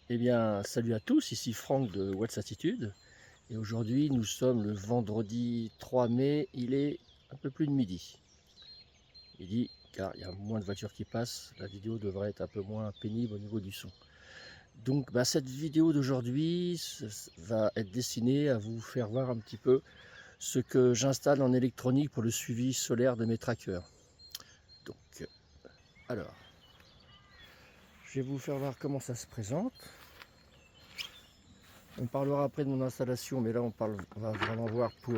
Eh bien, salut à tous, ici Franck de What's Attitude. Et aujourd'hui, nous sommes le vendredi 3 mai, il est un peu plus de midi. Midi, car il y a moins de voitures qui passent, la vidéo devrait être un peu moins pénible au niveau du son. Donc, cette vidéo d'aujourd'hui va être destinée à vous faire voir un petit peu ce que j'installe en électronique pour le suivi solaire de mes trackers. Donc, alors, je vais vous faire voir comment ça se présente. On parlera après de mon installation, mais là on va vraiment voir pour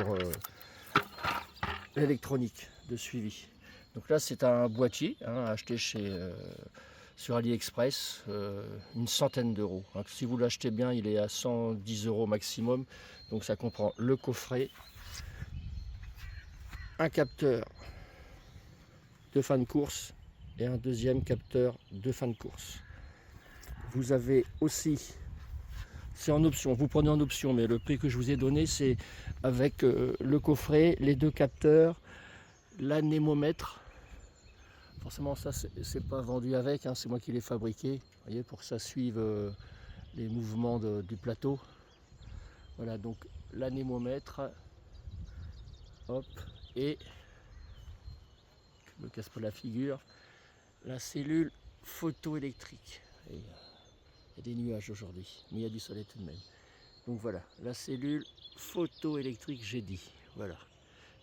l'électronique de suivi. Donc là c'est un boîtier acheté sur AliExpress, une centaine d'euros. Si vous l'achetez bien, il est à 110 euros maximum. Donc ça comprend le coffret, un capteur de fin de course et un deuxième capteur de fin de course. Vous avez aussi, c'est en option, vous prenez en option, mais le prix que je vous ai donné, c'est avec le coffret, les deux capteurs, l'anémomètre. Forcément, ça, c'est pas vendu avec, c'est moi qui l'ai fabriqué, vous voyez, pour que ça suive les mouvements du plateau. Voilà, donc l'anémomètre, hop, et, je me casse pas la figure, la cellule photoélectrique. Il y a des nuages aujourd'hui, mais il y a du soleil tout de même. Donc voilà, la cellule photoélectrique, j'ai dit. Voilà.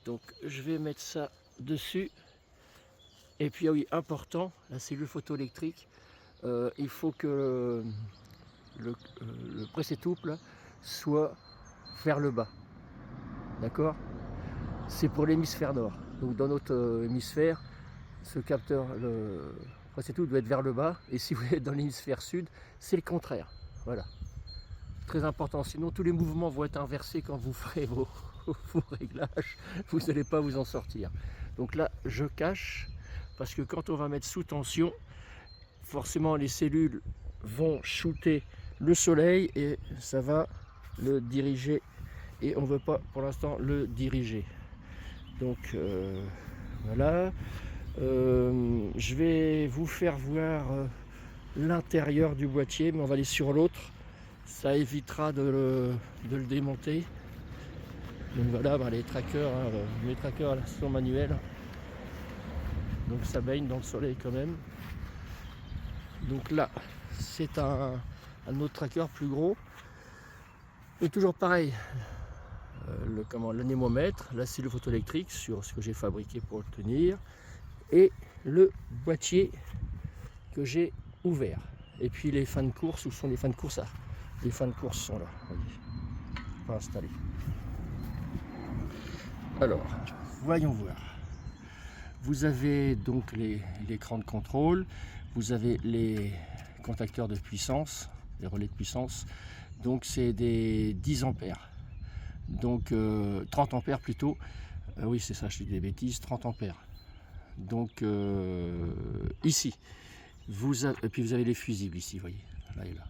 Donc je vais mettre ça dessus. Et puis oui, important, la cellule photoélectrique, il faut que le pressé-touple soit vers le bas. D'accord? C'est pour l'hémisphère nord. Donc dans notre hémisphère, ce capteur, le pressé-touple doit être vers le bas. Et si vous êtes dans l'hémisphère sud, c'est le contraire. Voilà. Très important, sinon tous les mouvements vont être inversés quand vous ferez vos réglages, vous n'allez pas vous en sortir. Donc là, je cache, parce que quand on va mettre sous tension, forcément les cellules vont shooter le soleil et ça va le diriger, et on ne veut pas pour l'instant le diriger. Donc voilà, je vais vous faire voir l'intérieur du boîtier, mais on va aller sur l'autre. Ça évitera de le démonter. Donc voilà, les trackers, mes trackers sont manuels. Donc ça baigne dans le soleil quand même. Donc là, c'est un autre tracker plus gros. Et toujours pareil, l'anémomètre, la cellule photoélectrique sur ce que j'ai fabriqué pour le tenir, et le boîtier que j'ai ouvert. Et puis les fins de course, où sont les fins de course? Les fins de course sont là, voyez, pas installés. Alors, voyons voir. Vous avez donc l'écran de contrôle, vous avez les contacteurs de puissance, les relais de puissance, donc c'est des 10 ampères, donc 30 ampères plutôt, oui c'est ça, je dis des bêtises, 30 ampères. Donc ici, et puis vous avez les fusibles ici, vous voyez, là et là.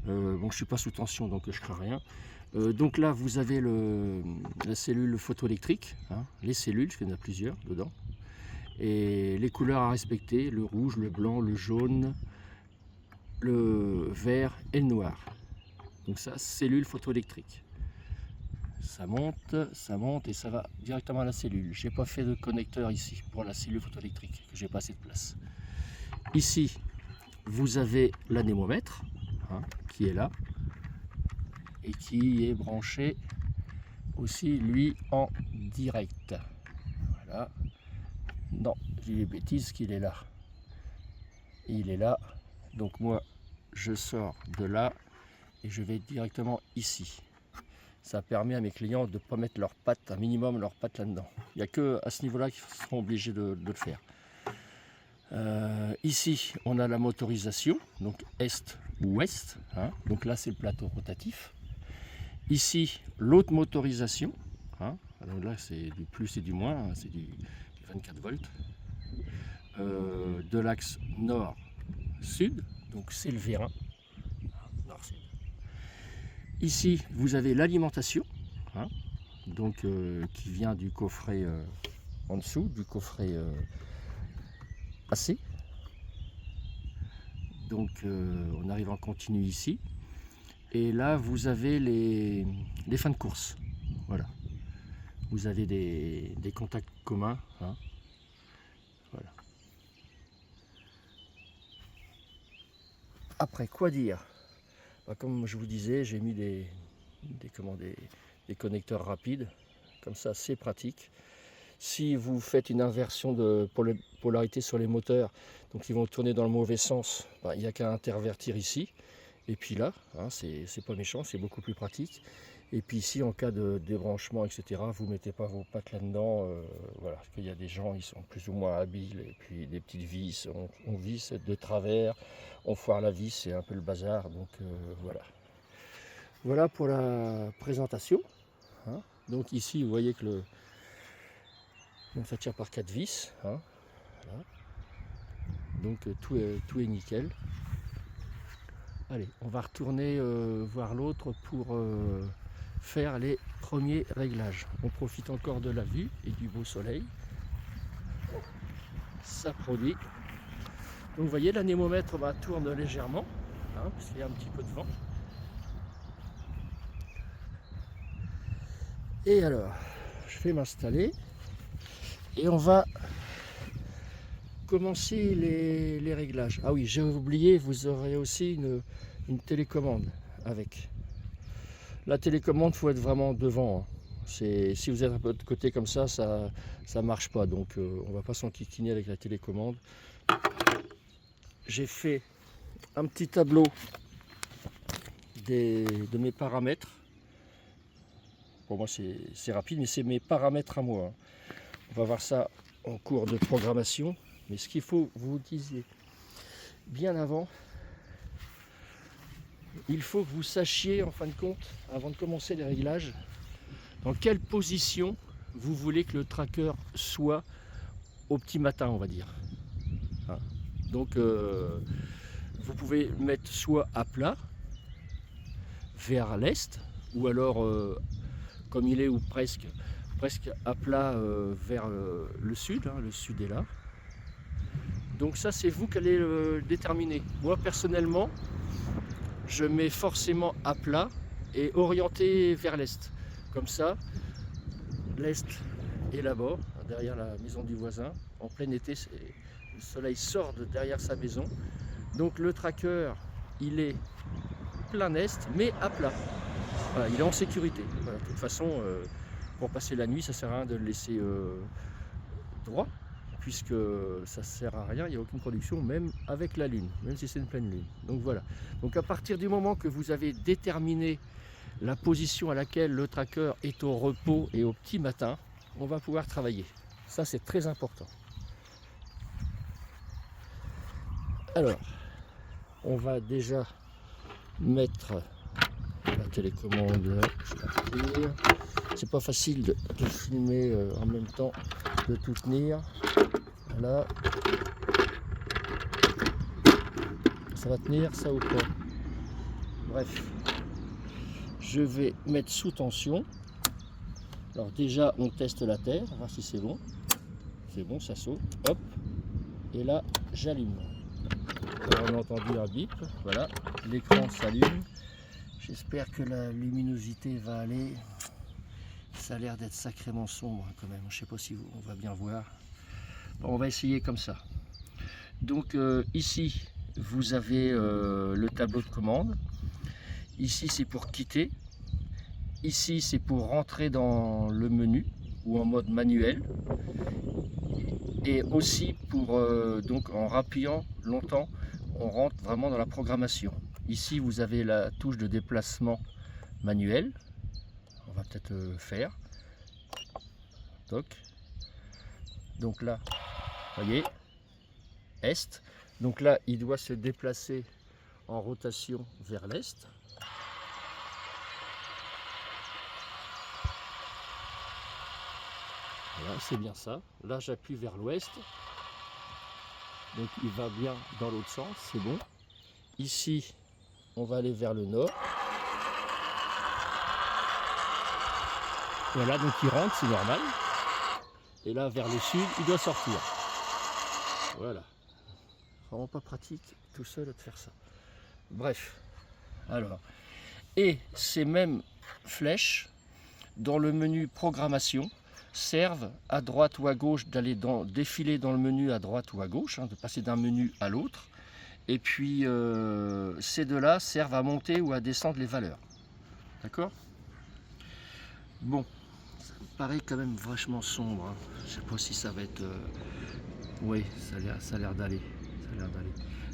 Bon, je suis pas sous tension donc je crains rien. Donc là vous avez la cellule photoélectrique, les cellules, parce qu'il y en a plusieurs dedans, et les couleurs à respecter, le rouge, le blanc, le jaune, le vert et le noir. Donc ça, cellule photoélectrique. Ça monte et ça va directement à la cellule. J'ai pas fait de connecteur ici pour la cellule photoélectrique, que j'ai pas assez de place. Ici, vous avez l'anémomètre, qui est là, et qui est branché aussi, lui, en direct. Voilà. Non, j'ai des bêtises, qu'il est là. Il est là. Donc moi, je sors de là et je vais directement ici. Ça permet à mes clients de ne pas mettre leurs pattes, un minimum leurs pattes là-dedans. Il n'y a que à ce niveau-là qu'ils seront obligés de le faire. Ici, on a la motorisation, donc est ou ouest. Donc là, c'est le plateau rotatif. Ici, l'autre motorisation. Alors là, c'est du plus et du moins, c'est du 24 volts. De l'axe nord-sud, donc c'est le vérin. Nord-sud. Ici, vous avez l'alimentation, donc qui vient du coffret en dessous, du coffret AC. Donc on arrive en continu ici. Et là vous avez les fins de course. Voilà. Vous avez des contacts communs. Hein. Voilà. Après, quoi dire? Comme je vous disais, j'ai mis des connecteurs rapides. Comme ça, c'est pratique. Si vous faites une inversion de polarité sur les moteurs, donc ils vont tourner dans le mauvais sens, il n'y a qu'à intervertir ici. Et puis là, hein, c'est pas méchant, c'est beaucoup plus pratique. Et puis ici, en cas de débranchement, etc., vous ne mettez pas vos pattes là-dedans. Voilà, parce qu'il y a des gens, ils sont plus ou moins habiles. Et puis des petites vis, on visse de travers, on foire la vis, c'est un peu le bazar. Donc voilà. Voilà pour la présentation. Hein. Donc ici, vous voyez que donc ça tire par 4 vis. Hein. Voilà. Donc tout est nickel. Allez, on va retourner voir l'autre pour faire les premiers réglages. On profite encore de la vue et du beau soleil. Ça produit. Donc vous voyez, l'anémomètre tourne légèrement, hein, parce qu'il y a un petit peu de vent. Et alors, je vais m'installer et on va commencer les réglages. Ah oui, j'ai oublié, vous aurez aussi une télécommande avec. La télécommande, il faut être vraiment devant. Hein. Si vous êtes un peu de côté comme ça, ça marche pas. Donc on va pas s'enquiquiner avec la télécommande. J'ai fait un petit tableau de mes paramètres. Pour moi c'est rapide, mais c'est mes paramètres à moi. Hein. On va voir ça en cours de programmation. Mais ce qu'il faut vous disiez bien avant, il faut que vous sachiez en fin de compte, avant de commencer les réglages, dans quelle position vous voulez que le tracker soit au petit matin, on va dire. Hein. Donc vous pouvez le mettre soit à plat, vers l'est, ou alors comme il est, ou presque à plat vers le sud. Hein, le sud est là. Donc ça, c'est vous qui allez le déterminer. Moi, personnellement, je mets forcément à plat et orienté vers l'est. Comme ça, l'est est là-bas, derrière la maison du voisin. En plein été, le soleil sort de derrière sa maison. Donc le tracker, il est plein est, mais à plat. Voilà, il est en sécurité. Voilà, de toute façon, pour passer la nuit, ça ne sert à rien de le laisser droit, puisque ça ne sert à rien, il n'y a aucune production, même avec la lune, même si c'est une pleine lune. Donc voilà. Donc à partir du moment que vous avez déterminé la position à laquelle le tracker est au repos et au petit matin, on va pouvoir travailler. Ça, c'est très important. Alors, on va déjà mettre la télécommande là. C'est pas facile de filmer en même temps, de tout tenir. Voilà. Ça va tenir ça ou pas? Bref. Je vais mettre sous tension. Alors déjà on teste la terre, voir si c'est bon. C'est bon, ça saute. Hop. Et là j'allume. On a entendu un bip. Voilà. L'écran s'allume. J'espère que la luminosité va aller. Ça a l'air d'être sacrément sombre quand même. Je ne sais pas si on va bien voir. Bon, on va essayer comme ça. Donc ici vous avez le tableau de commande. Ici c'est pour quitter. Ici c'est pour rentrer dans le menu ou en mode manuel. Et aussi pour donc en rappuyant longtemps, on rentre vraiment dans la programmation. Ici vous avez la touche de déplacement manuel. On va peut-être faire. Toc. Donc là, vous voyez, est. Donc là, il doit se déplacer en rotation vers l'est. Voilà, c'est bien ça. Là, j'appuie vers l'ouest. Donc il va bien dans l'autre sens, c'est bon. Ici, on va aller vers le nord. Voilà, donc il rentre, c'est normal. Et là, vers le sud, il doit sortir. Voilà. vraiment pas pratique tout seul de faire ça. Bref, alors, et ces mêmes flèches dans le menu programmation servent à droite ou à gauche d'aller défiler dans le menu à droite ou à gauche, de passer d'un menu à l'autre. Et puis ces deux-là servent à monter ou à descendre les valeurs. D'accord? Bon, ça me paraît quand même vachement sombre. Hein. Je sais pas si ça va être... Oui, ça a l'air d'aller.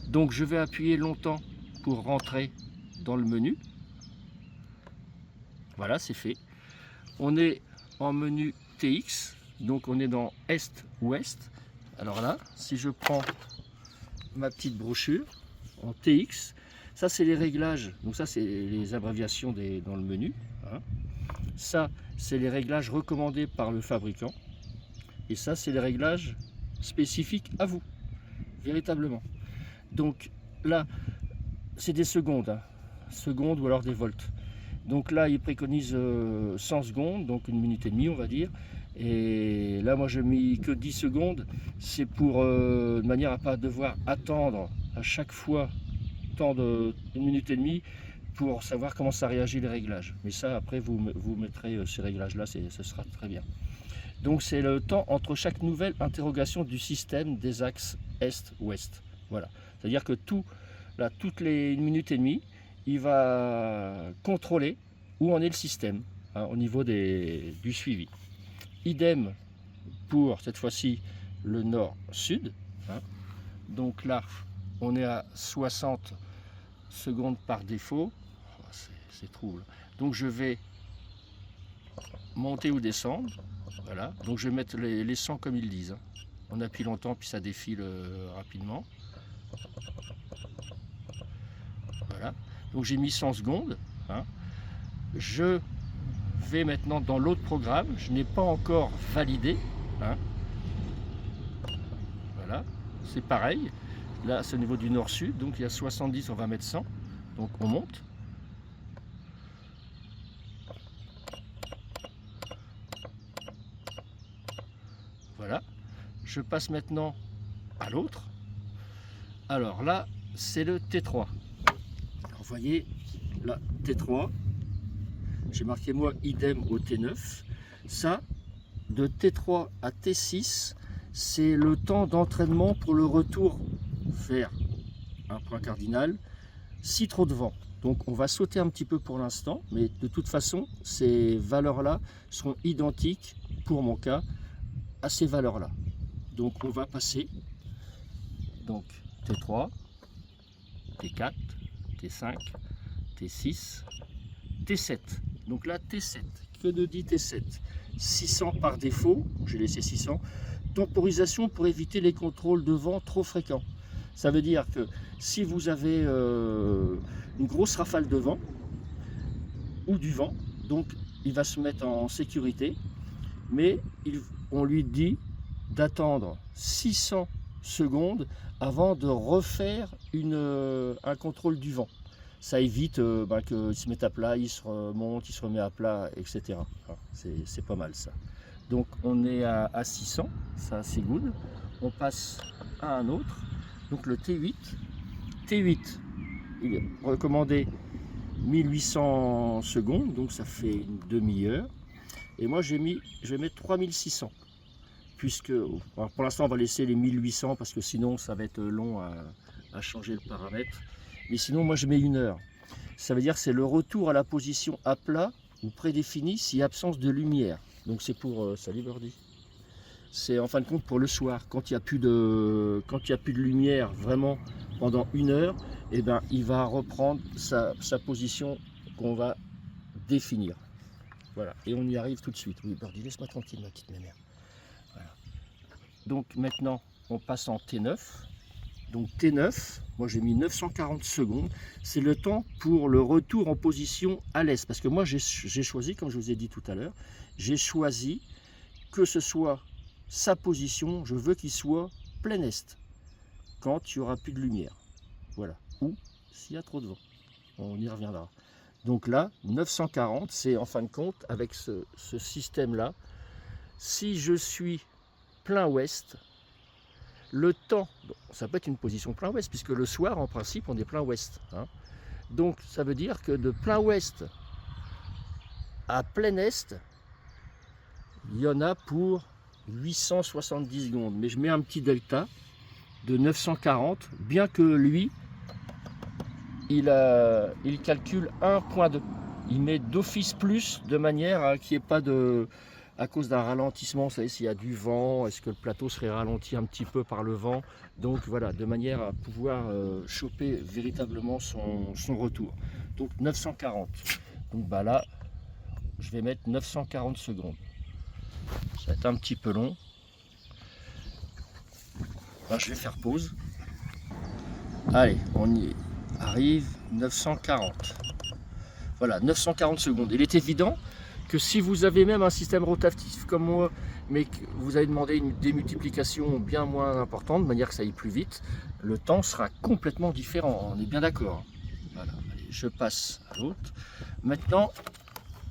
Donc je vais appuyer longtemps pour rentrer dans le menu. Voilà, c'est fait. On est en menu TX, donc on est dans Est-Ouest. Alors là, si je prends ma petite brochure en TX, ça c'est les réglages, donc ça c'est les abréviations dans le menu. Hein. Ça c'est les réglages recommandés par le fabricant. Et ça c'est les réglages spécifiques à vous, véritablement. Donc là, c'est des secondes, hein. Secondes ou alors des volts. Donc là, il préconise 100 secondes, donc 1 minute et demie, on va dire. Et là, moi, je n'ai mis que 10 secondes. C'est pour, de manière à ne pas devoir attendre à chaque fois tant de 1 minute et demie pour savoir comment ça réagit les réglages. Mais ça, après, vous mettrez ces réglages-là, ce sera très bien. Donc, c'est le temps entre chaque nouvelle interrogation du système des axes Est-Ouest. Voilà. C'est-à-dire que toutes les 1 minute et demie, il va contrôler où en est le système, hein, au niveau du suivi. Idem pour cette fois-ci le nord-sud. Hein. Donc là, on est à 60 secondes par défaut. Oh, c'est trouble. Donc je vais monter ou descendre. Voilà. Donc je vais mettre les 100 comme ils disent. Hein. On appuie longtemps puis ça défile rapidement. Voilà. Donc j'ai mis 100 secondes. Hein. Je vais maintenant dans l'autre programme. Je n'ai pas encore validé. Hein. Voilà. C'est pareil. Là, c'est au niveau du nord-sud. Donc il y a 70, on va mettre 100. Donc on monte. Voilà. Je passe maintenant à l'autre. Alors là, c'est le T3. Alors, vous voyez, là, T3. J'ai marqué moi idem au T9. Ça, de T3 à T6, c'est le temps d'entraînement pour le retour vers un point cardinal, si trop de vent. Donc on va sauter un petit peu pour l'instant, mais de toute façon, ces valeurs-là seront identiques, pour mon cas, à ces valeurs-là. Donc on va passer, donc T3, T4, T5, T6, T7. Donc là, T7, que nous dit T7? 600 par défaut, j'ai laissé 600. Temporisation pour éviter les contrôles de vent trop fréquents. Ça veut dire que si vous avez une grosse rafale de vent ou du vent, donc il va se mettre en sécurité, mais on lui dit d'attendre 600 secondes avant de refaire un contrôle du vent. Ça évite qu'il se mette à plat, il se remonte, il se remet à plat, etc. C'est pas mal ça. Donc on est à 600, ça c'est good. On passe à un autre, donc le T8. T8, il est recommandé 1800 secondes, donc ça fait une demi-heure. Et moi je vais mettre 3600. Puisque, pour l'instant on va laisser les 1800 parce que sinon ça va être long à changer le paramètre. Mais sinon moi je mets 1 heure. Ça veut dire que c'est le retour à la position à plat ou prédéfinie s'il y a absence de lumière. Donc c'est pour, salut Birdie. C'est en fin de compte pour le soir. Quand il n'y a plus de lumière vraiment pendant 1 heure, et ben, il va reprendre sa position qu'on va définir. Voilà. Et on y arrive tout de suite. Oui Birdie, laisse-moi tranquille ma petite mémère. Voilà. Donc maintenant on passe en T9. Donc T9, moi j'ai mis 940 secondes, c'est le temps pour le retour en position à l'est. Parce que moi j'ai choisi, comme je vous ai dit tout à l'heure, j'ai choisi que ce soit sa position, je veux qu'il soit plein est, quand il n'y aura plus de lumière. Voilà, ou s'il y a trop de vent, on y reviendra. Donc là, 940, c'est en fin de compte, avec ce système-là, si je suis plein ouest, Le temps, ça peut être une position plein ouest, puisque le soir, en principe, on est plein ouest. Hein. Donc, ça veut dire que de plein ouest à plein est, il y en a pour 870 secondes. Mais je mets un petit delta de 940, bien que lui, il calcule 1.2. Il met d'office plus, de manière à qu'il n'y ait pas de... à cause d'un ralentissement, vous savez, s'il y a du vent, est-ce que le plateau serait ralenti un petit peu par le vent? Donc voilà, de manière à pouvoir choper véritablement son retour. Donc 940. Donc bah là, je vais mettre 940 secondes. Ça va être un petit peu long. Là, je vais faire pause. Allez, on y arrive, 940. Voilà, 940 secondes. Il est évident que si vous avez même un système rotatif comme moi, mais que vous avez demandé une démultiplication bien moins importante, de manière que ça aille plus vite, le temps sera complètement différent, on est bien d'accord. Voilà, allez, je passe à l'autre. Maintenant,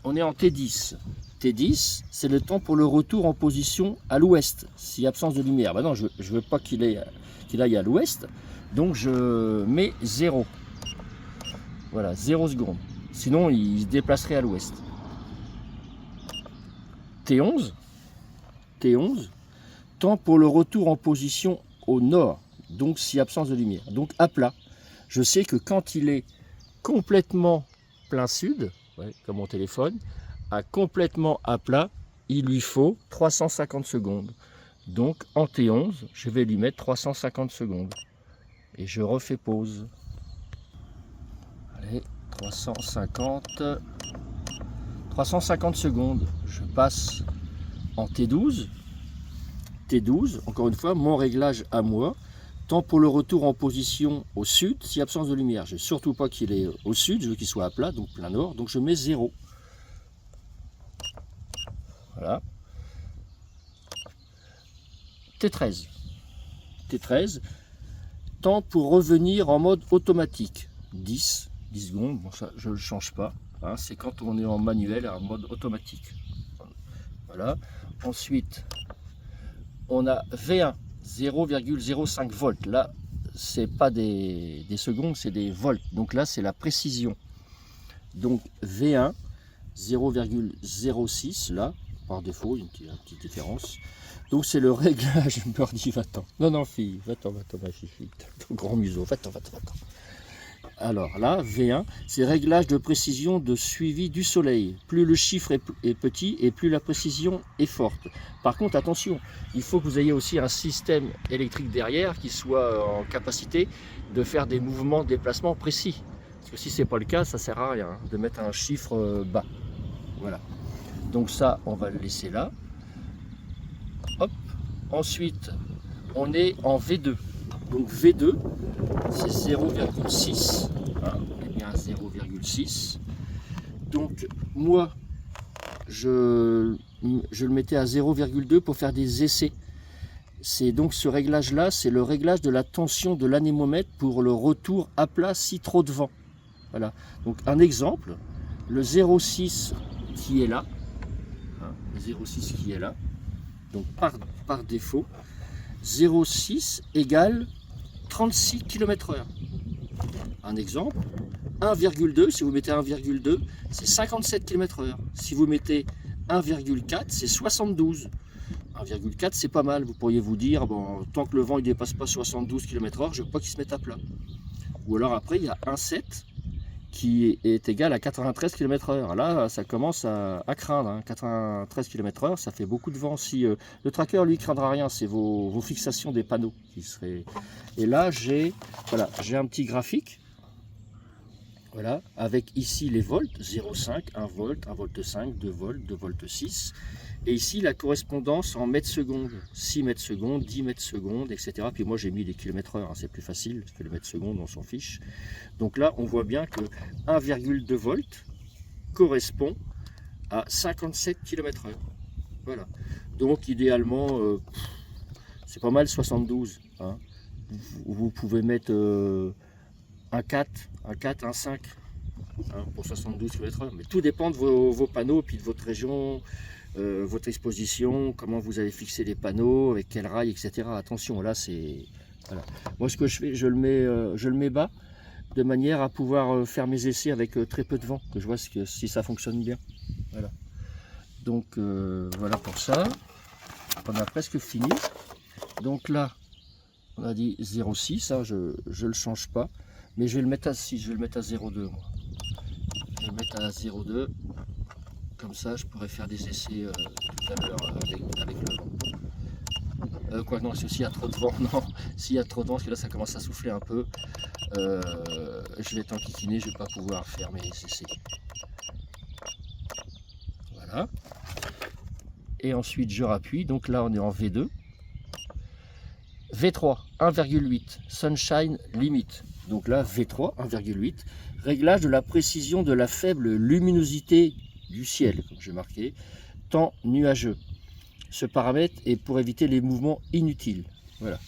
on est en T10. T10, c'est le temps pour le retour en position à l'ouest, si absence de lumière. Ben non, je ne veux pas qu'il aille à l'ouest, donc je mets 0. Voilà, 0 secondes. Sinon, il se déplacerait à l'ouest. T11, temps pour le retour en position au nord, donc si absence de lumière, donc à plat. Je sais que quand il est complètement plein sud, ouais, comme mon téléphone, à complètement à plat, il lui faut 350 secondes. Donc en T11, je vais lui mettre 350 secondes. Et je refais pause. Allez, 350 secondes. Je passe en T12. T12, encore une fois, mon réglage à moi. Temps pour le retour en position au sud, si absence de lumière. Je ne veux surtout pas qu'il est au sud, je veux qu'il soit à plat, donc plein nord. Donc je mets 0. Voilà. T13. Temps pour revenir en mode automatique. 10 secondes, bon ça je ne le change pas. Hein, c'est quand on est en manuel, en mode automatique. Voilà. Ensuite, on a V1, 0,05 volts. Là, c'est pas des secondes, c'est des volts. Donc là, c'est la précision. Donc V1, 0,06 là, par défaut, une petite différence. Donc c'est le réglage. Birdie, va-t'en. Non, fille, va-t'en, ma fille. Grand museau, va-t'en. Alors là, V1, c'est réglage de précision de suivi du soleil. Plus le chiffre est petit et plus la précision est forte. Par contre, attention, il faut que vous ayez aussi un système électrique derrière qui soit en capacité de faire des mouvements de déplacement précis. Parce que si ce n'est pas le cas, ça ne sert à rien de mettre un chiffre bas. Voilà. Donc ça, on va le laisser là. Hop. Ensuite, on est en V2. Donc V2, c'est 0,6. Hein, et bien 0,6. Donc moi, je le mettais à 0,2 pour faire des essais. C'est donc ce réglage-là, c'est le réglage de la tension de l'anémomètre pour le retour à plat si trop de vent. Voilà. Donc un exemple, le 0,6 qui est là, hein, le 0,6 qui est là, donc par défaut, 0,6 égale 36 km/h. Un exemple, 1,2, si vous mettez 1,2, c'est 57 km/h. Si vous mettez 1,4, c'est 72. 1,4, c'est pas mal. Vous pourriez vous dire, bon, tant que le vent ne dépasse pas 72 km/h, je ne veux pas qu'il se mette à plat. Ou alors après, il y a 1,7 qui est égal à 93 km/h. Là, ça commence à craindre. Hein. 93 km/h, ça fait beaucoup de vent. Si, le tracker, lui, ne craindra rien. C'est vos fixations des panneaux qui seraient... Et là, j'ai un petit graphique. Voilà, avec ici les volts, 0,5, 1 volt, 1 volt 5, 2 volts, 2 volts 6. Et ici la correspondance en mètres secondes, 6 mètres secondes, 10 mètres secondes, etc. Puis moi j'ai mis des kilomètres heure, hein, c'est plus facile, parce que le mètre seconde on s'en fiche. Donc là on voit bien que 1,2 volts correspond à 57 km/h. Voilà, donc idéalement, c'est pas mal 72. Hein. Vous pouvez mettre un 4, un 5 hein, pour 72 km/h. Mais tout dépend de vos panneaux et puis de votre région, votre exposition, comment vous avez fixé les panneaux, avec quel rail, etc. Attention, là c'est... Voilà. Moi ce que je fais, je le mets bas, de manière à pouvoir faire mes essais avec très peu de vent, que je vois si ça fonctionne bien. Voilà. Donc voilà pour ça. On a presque fini. Donc là, on a dit 0,6, hein, je ne le change pas, mais je vais le mettre à 6, je vais le mettre à 0,2 moi. Je vais le mettre à 0,2, comme ça je pourrais faire des essais tout à l'heure avec le vent. Quoi non, s'il y a trop de vent, non, s'il y a trop de vent, parce que là ça commence à souffler un peu, je vais être enquiquiné, je ne vais pas pouvoir faire mes essais. Voilà. Et ensuite je rappuie, donc là on est en V2. V3, 1,8, Sunshine Limit. Donc là, V3, 1,8, réglage de la précision de la faible luminosité du ciel, comme j'ai marqué, temps nuageux. Ce paramètre est pour éviter les mouvements inutiles. Voilà.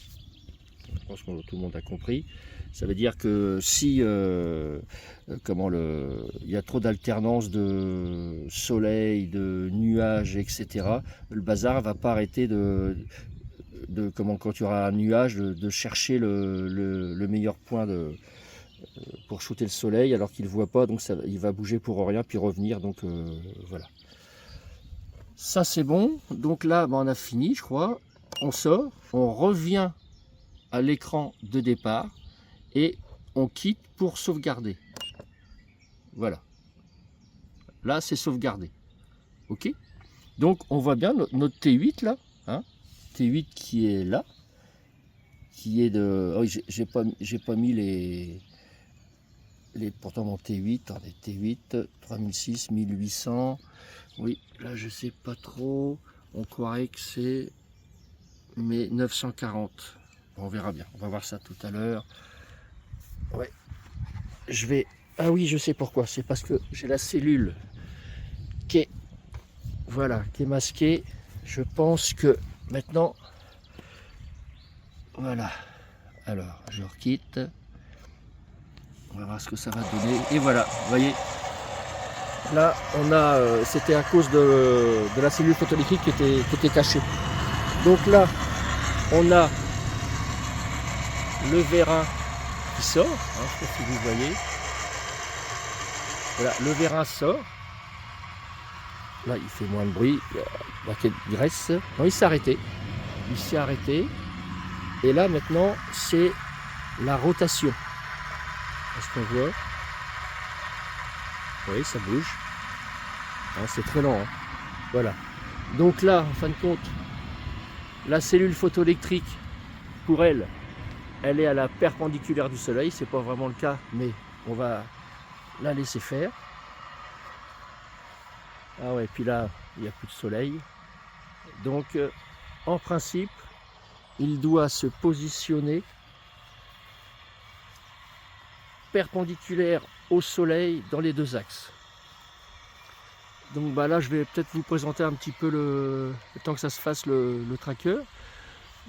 Je pense que tout le monde a compris. Ça veut dire que si il y a trop d'alternance de soleil, de nuages, etc., le bazar ne va pas arrêter quand il y aura un nuage, de chercher le meilleur point pour shooter le soleil alors qu'il ne voit pas, donc il va bouger pour rien puis revenir, donc voilà. Ça c'est bon, donc là on a fini je crois, on sort, on revient à l'écran de départ et on quitte pour sauvegarder. Voilà, là c'est sauvegardé, ok. Donc on voit bien notre T8 là, hein, T8 qui est là, qui est de... Oh, j'ai pas mis les... Pourtant mon T8, attendez, T8, 3006, 1800, oui, là je sais pas trop, on croirait que c'est... mais 940, bon, on verra bien, on va voir ça tout à l'heure. Ouais, je vais... Ah oui, je sais pourquoi, c'est parce que j'ai la cellule qui est... Voilà, qui est masquée. Je pense que maintenant... Voilà, alors je requitte. On va voir ce que ça va donner. Et voilà, vous voyez, là on a, c'était à cause de la cellule photoélectrique qui était cachée. Donc là, on a le vérin qui sort, hein, je ne sais pas si vous voyez. Voilà, le vérin sort. Là, il fait moins de bruit. Il reste. Non, il s'est arrêté. Il s'est arrêté. Et là, maintenant, c'est la rotation. Est-ce qu'on voit? Oui, ça bouge. Hein, c'est très lent. Hein. Voilà. Donc là, en fin de compte, la cellule photoélectrique, pour elle, elle est à la perpendiculaire du soleil. C'est pas vraiment le cas, mais on va la laisser faire. Ah ouais, puis là, il n'y a plus de soleil. Donc, en principe, il doit se positionner perpendiculaire au soleil dans les deux axes. Donc bah là, je vais peut-être vous présenter un petit peu le temps que ça se fasse le tracker.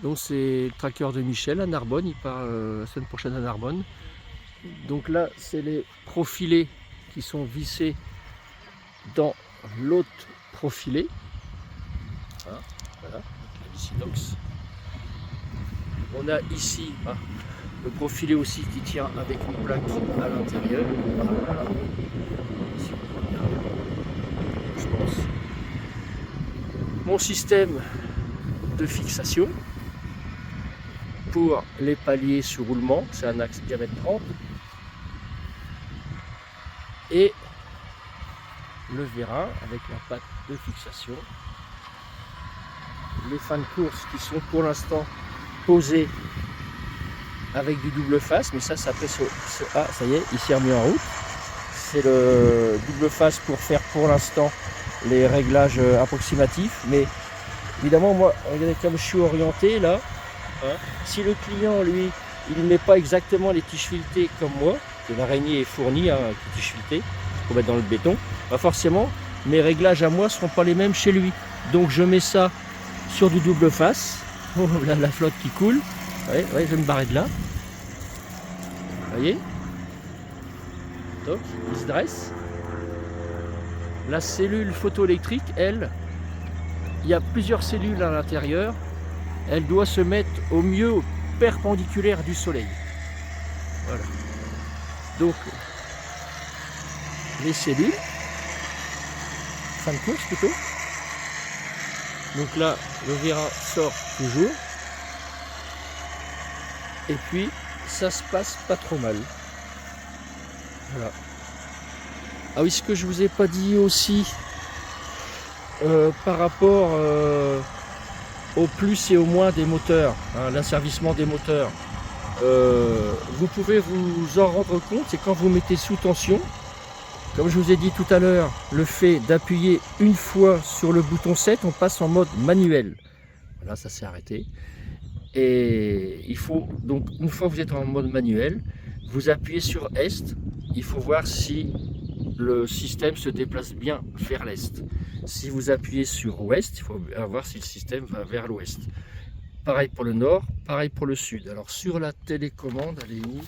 Donc c'est le tracker de Michel à Narbonne, il part la semaine prochaine à Narbonne. Donc là, c'est les profilés qui sont vissés dans l'autre profilé. Hein, voilà, la vis inox. On a ici le profilé aussi qui tient avec une plaque à l'intérieur. Voilà. Je pense. Mon système de fixation pour les paliers sous roulement, c'est un axe diamètre 30. Et le vérin avec la patte de fixation. Les fins de course qui sont pour l'instant posées avec du double face, mais ça après ah ça y est, il s'est remis en route. C'est le double face pour faire pour l'instant les réglages approximatifs, mais évidemment moi, regardez comme je suis orienté là, hein, si le client lui il ne met pas exactement les tiges filetées comme moi, que l'araignée est fournie avec les tiges filetées pour mettre dans le béton, bah forcément mes réglages à moi ne seront pas les mêmes chez lui. Donc je mets ça sur du double face. Oh, là, la flotte qui coule. Ouais, je vais me barrer de là. Vous voyez? Donc, il se dresse. La cellule photoélectrique, elle, il y a plusieurs cellules à l'intérieur. Elle doit se mettre au mieux perpendiculaire du soleil. Voilà. Donc, les cellules, fin de course plutôt. Donc là, le Vera sort toujours. Et puis, ça se passe pas trop mal. Voilà. Ah oui, ce que je vous ai pas dit aussi, par rapport au plus et au moins des moteurs, hein, l'asservissement des moteurs, vous pouvez vous en rendre compte, c'est quand vous mettez sous tension, comme je vous ai dit tout à l'heure, le fait d'appuyer une fois sur le bouton 7, on passe en mode manuel. Voilà, ça s'est arrêté. Et il faut, donc une fois que vous êtes en mode manuel, vous appuyez sur Est, il faut voir si le système se déplace bien vers l'Est. Si vous appuyez sur Ouest, il faut voir si le système va vers l'Ouest. Pareil pour le Nord, pareil pour le Sud. Alors sur la télécommande, allez où ?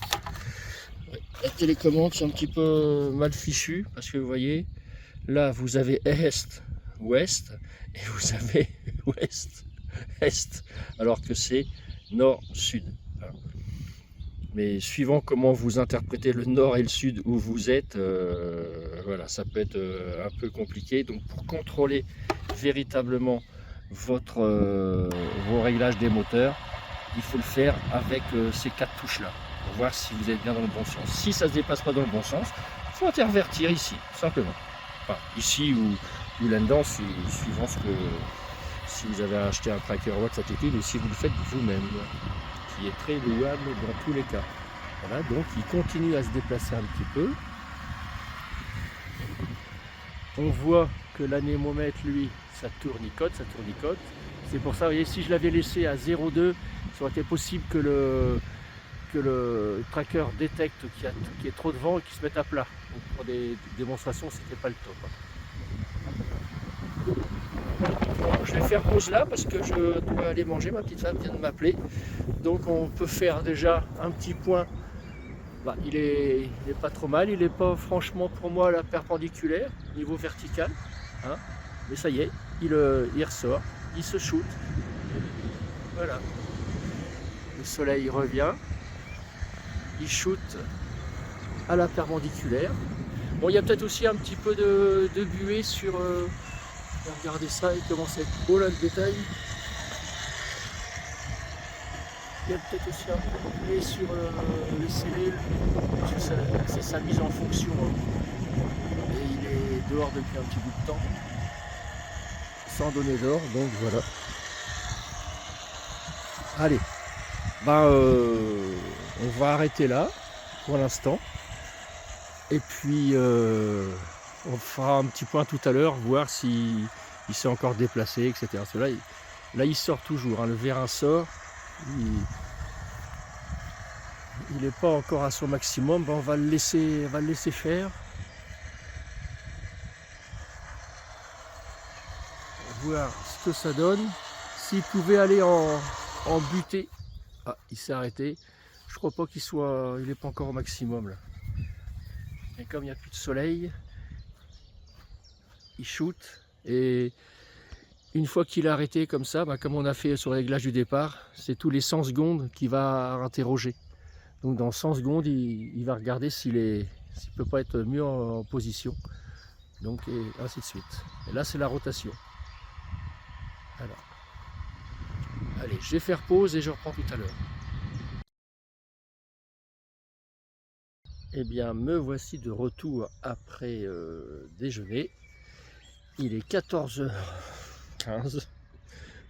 La télécommande, c'est un petit peu mal fichu, parce que vous voyez, là vous avez Est, Ouest, et vous avez Ouest, Est, alors que c'est Nord, Sud. Mais suivant comment vous interprétez le nord et le sud où vous êtes, voilà, ça peut être un peu compliqué. Donc pour contrôler véritablement vos réglages des moteurs, il faut le faire avec ces 4 touches là, pour voir si vous êtes bien dans le bon sens. Si ça ne se dépasse pas dans le bon sens, il faut intervertir ici, simplement. Enfin, ici ou là-dedans, suivant ce que, si vous avez acheté un tracker Watt Attitude ou si vous le faites vous-même, qui est très louable dans tous les cas. Voilà, donc il continue à se déplacer un petit peu. On voit que l'anémomètre, lui, ça tournicote. C'est pour ça, vous voyez, si je l'avais laissé à 0,2, ça aurait été possible que le tracker détecte qu'il y a trop de vent et qu'il se mette à plat. Donc pour des démonstrations, c'était pas le top. Bon, je vais faire pause là parce que je dois aller manger, ma petite femme vient de m'appeler. Donc on peut faire déjà un petit point. Bah, il est pas trop mal, il n'est pas franchement pour moi la perpendiculaire, niveau vertical. Hein, mais ça y est, il ressort, il se shoot. Voilà. Le soleil revient, il shoot à la perpendiculaire. Bon, il y a peut-être aussi un petit peu de buée sur... regardez ça, il commence à être beau là le détail. Il y a peut-être aussi un peu de buée sur les cellules, parce que c'est sa mise en fonction. Et il est dehors depuis un petit bout de temps, sans donner d'or, donc voilà. Allez, ben, on va arrêter là pour l'instant. Et puis on fera un petit point tout à l'heure, voir s'il s'est encore déplacé, etc. Parce que là, il sort toujours, hein, le vérin sort. Il n'est pas encore à son maximum, ben on va le laisser faire. Voir ce que ça donne. S'il pouvait aller en butée. Ah, il s'est arrêté. Je crois pas il n'est pas encore au maximum là. Et comme il n'y a plus de soleil, il shoot. Et une fois qu'il a arrêté comme ça, ben comme on a fait sur le réglage du départ, c'est tous les 100 secondes qu'il va interroger. Donc dans 100 secondes, il va regarder s'il ne peut pas être mieux en position. Donc et ainsi de suite. Et là c'est la rotation. Alors, allez, je vais faire pause et je reprends tout à l'heure. Eh bien, me voici de retour après déjeuner. Il est 14h15.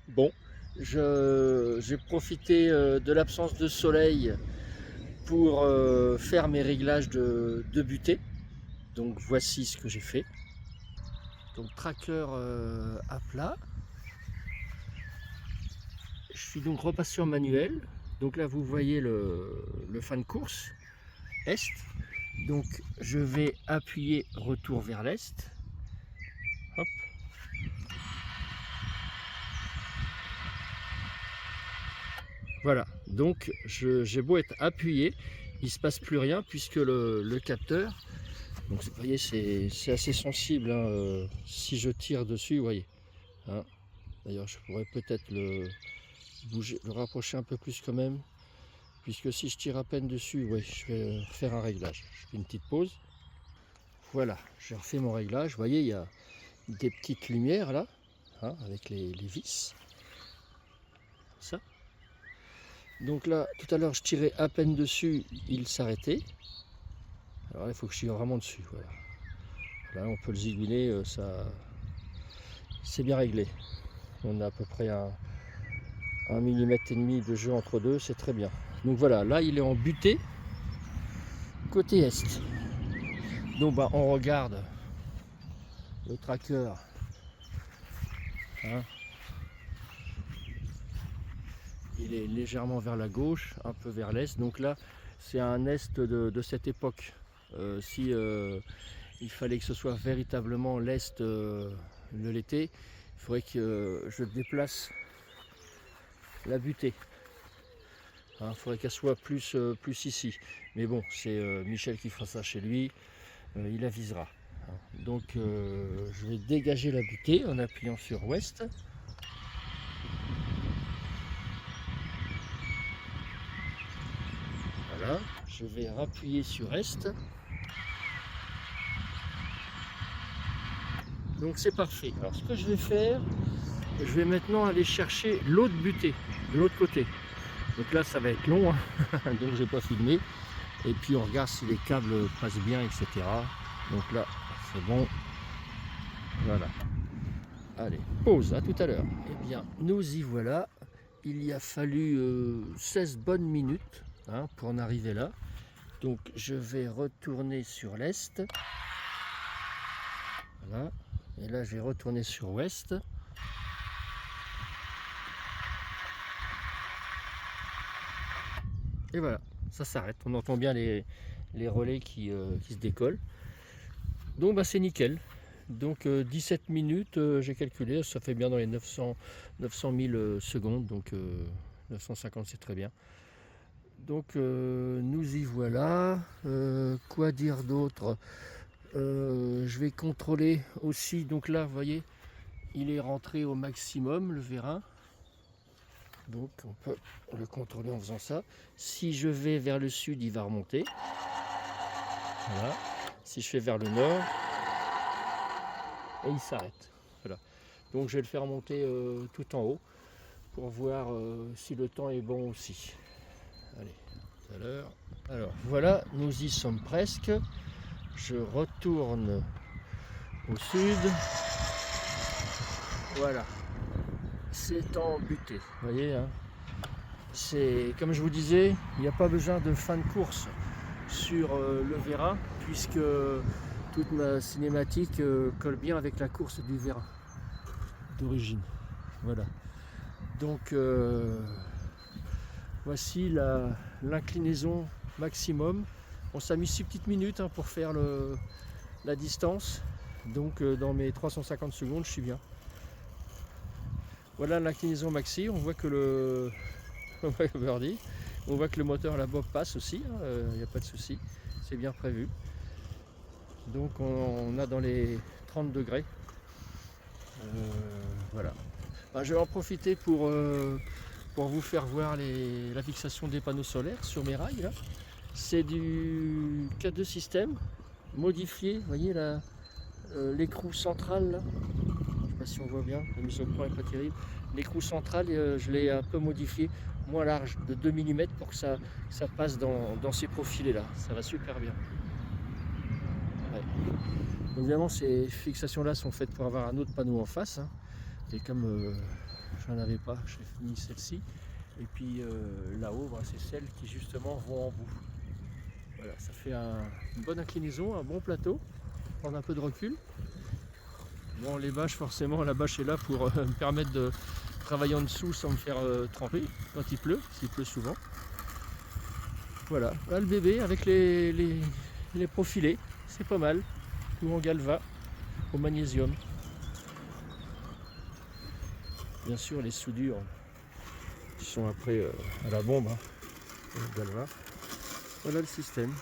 Bon, j'ai profité de l'absence de soleil pour faire mes réglages de butée. Donc voici ce que j'ai fait. Donc tracker à plat. Je suis donc repassé en manuel. Donc là vous voyez le fin de course est. Donc je vais appuyer retour vers l'est. Hop. Voilà, donc j'ai beau être appuyé, il ne se passe plus rien puisque le capteur, donc vous voyez c'est assez sensible, hein, si je tire dessus, vous voyez, hein, D'ailleurs, je pourrais peut-être le bouger, le rapprocher un peu plus quand même. Puisque si je tire à peine dessus, ouais, je vais faire un réglage. Je fais une petite pause. Voilà, j'ai refait mon réglage. Vous voyez, il y a des petites lumières là, hein, avec les vis. Ça. Donc là, tout à l'heure, je tirais à peine dessus, il s'arrêtait. Alors là, il faut que je tire vraiment dessus. Voilà. Là, on peut le zigouiner, ça, c'est bien réglé. On a à peu près un millimètre et demi de jeu entre deux, c'est très bien. Donc voilà, là, il est en butée, côté est. Donc bah, on regarde le tracker. Hein. Il est légèrement vers la gauche, un peu vers l'est. Donc là, c'est un est de cette époque. Si il fallait que ce soit véritablement l'est de l'été, il faudrait que je déplace la butée. Il faudrait qu'elle soit plus ici. Mais bon, c'est Michel qui fera ça chez lui. Il avisera. Donc je vais dégager la butée en appuyant sur ouest. Voilà, je vais rappuyer sur est. Donc c'est parfait. Alors ce que je vais faire, je vais maintenant aller chercher l'autre butée de l'autre côté. Donc là ça va être long, hein. Donc je n'ai pas filmé. Et puis on regarde si les câbles passent bien, etc. Donc là c'est bon. Voilà. Allez, pause, à tout à l'heure. Eh bien, nous y voilà. Il y a fallu 16 bonnes minutes, hein, pour en arriver là. Donc je vais retourner sur l'est. Voilà. Et là je vais retourner sur ouest. Et voilà, ça s'arrête. On entend bien les relais qui se décollent. Donc bah, c'est nickel. Donc 17 minutes, j'ai calculé, ça fait bien dans les 900 000 secondes, donc 950 c'est très bien. Donc nous y voilà. Quoi dire d'autre? Je vais contrôler aussi, donc là vous voyez, il est rentré au maximum le vérin. Donc on peut le contrôler en faisant ça. Si je vais vers le sud, il va remonter. Voilà. Si je fais vers le nord, et il s'arrête. Voilà. Donc je vais le faire monter tout en haut pour voir si le temps est bon aussi. Allez, tout à l'heure. Alors voilà, nous y sommes presque. Je retourne au sud. Voilà. C'est en butée. Vous voyez, hein, c'est comme je vous disais, il n'y a pas besoin de fin de course sur le vérin, puisque toute ma cinématique colle bien avec la course du vérin d'origine. Voilà. Donc voici l'inclinaison maximum. On s'est mis 6 petites minutes, hein, pour faire la distance. Donc dans mes 350 secondes, je suis bien. Voilà l'inclinaison maxi. On voit que le birdie. On voit que le moteur à la bob passe aussi, il n'y a pas de souci, c'est bien prévu. Donc on a dans les 30 degrés. Voilà. Ben, je vais en profiter pour vous faire voir la fixation des panneaux solaires sur mes rails. C'est du K2 système modifié. Vous voyez l'écrou central là. Je ne sais pas si on voit bien, la mise au point n'est pas terrible. L'écrou central, je l'ai un peu modifié, moins large, de 2 mm pour que ça passe dans ces profilés là. Ça va super bien. Ouais. Évidemment, ces fixations là sont faites pour avoir un autre panneau en face, hein. Et comme j'en avais pas, j'ai mis celle-ci. Et puis là-haut, bah, c'est celles qui justement vont en bout. Voilà, ça fait une bonne inclinaison, un bon plateau. Prendre un peu de recul. Bon, les bâches, forcément, la bâche est là pour me permettre de travailler en dessous sans me faire tremper quand il pleut, s'il pleut souvent. Voilà, là le bébé avec les profilés, c'est pas mal. Tout en galva, au magnésium. Bien sûr, les soudures qui sont après à la bombe, hein, galva. Voilà le système.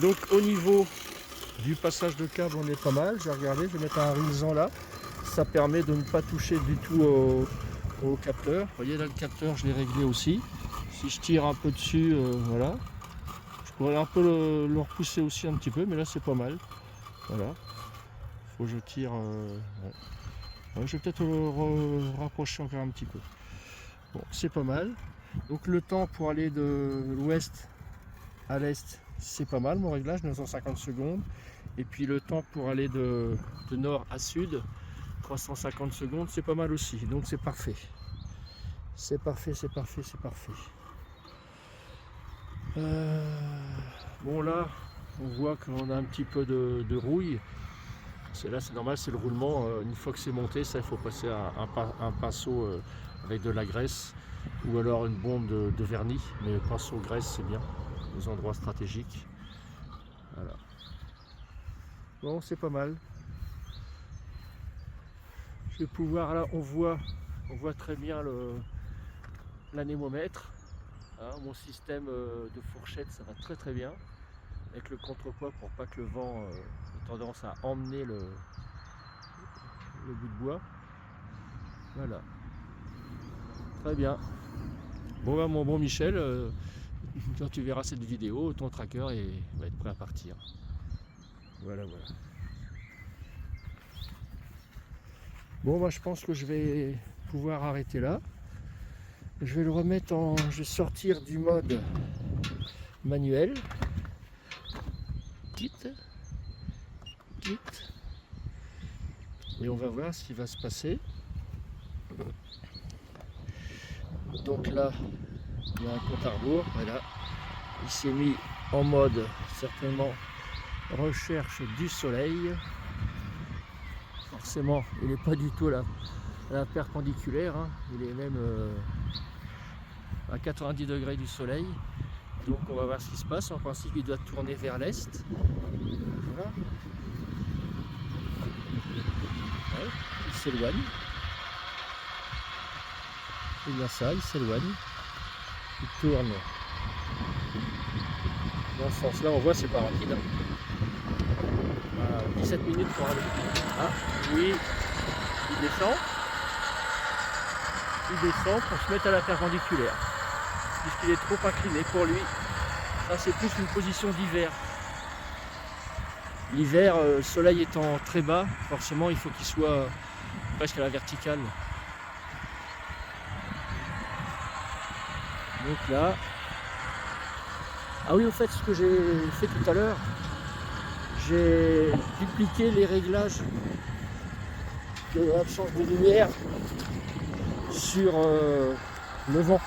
Donc au niveau du passage de câble, on est pas mal. J'ai regardé, je vais mettre un rilsan là. ça permet de ne pas toucher du tout au capteur. Vous voyez là, le capteur, je l'ai réglé aussi. Si je tire un peu dessus, voilà. Je pourrais un peu le repousser aussi un petit peu, mais là c'est pas mal. Voilà. Faut que je tire. Ouais. Ouais, je vais peut-être le rapprocher encore un petit peu. Bon, c'est pas mal. Donc le temps pour aller de l'ouest à l'est, c'est pas mal mon réglage, 950 secondes. Et puis le temps pour aller de nord à sud, 350 secondes, c'est pas mal aussi. Donc c'est parfait. C'est parfait, c'est parfait, c'est parfait. Bon là, on voit qu'on a un petit peu de rouille. Là c'est normal, c'est le roulement. Une fois que c'est monté, ça il faut passer un pinceau avec de la graisse ou alors une bombe de vernis. Mais le pinceau graisse c'est bien, aux endroits stratégiques. Voilà. Bon, c'est pas mal. Je vais pouvoir, là on voit très bien l'anémomètre. Hein, mon système de fourchette, ça va très très bien. Avec le contrepoids pour pas que le vent ait tendance à emmener le bout de bois. Voilà. Très bien. Bon bah mon bon Michel, quand tu verras cette vidéo, ton tracker va être prêt à partir. Voilà, voilà. Bon bah je pense que je vais pouvoir arrêter là. Je vais le remettre je vais sortir du mode manuel. Quitte. Et on va voir ce qui va se passer. Donc là, il y a un compte à rebours. Voilà. Il s'est mis en mode certainement recherche du soleil. Forcément, il n'est pas du tout à la perpendiculaire. Hein. Il est même à 90 degrés du soleil. Donc on va voir ce qui se passe. En principe, il doit tourner vers l'est. Voilà. Ouais, il s'éloigne. C'est bien ça, il s'éloigne. Il tourne. Dans ce sens-là, on voit, c'est pas rapide. Hein. Voilà, 17 minutes pour aller. Ah, oui, il descend. Il descend pour se mettre à la perpendiculaire. Puisqu'il est trop incliné pour lui. Ça, c'est plus une position d'hiver. L'hiver, le soleil étant très bas, forcément, il faut qu'il soit presque à la verticale. Donc là, ah oui, au fait, ce que j'ai fait tout à l'heure, j'ai dupliqué les réglages de l'absence de lumière sur le vent.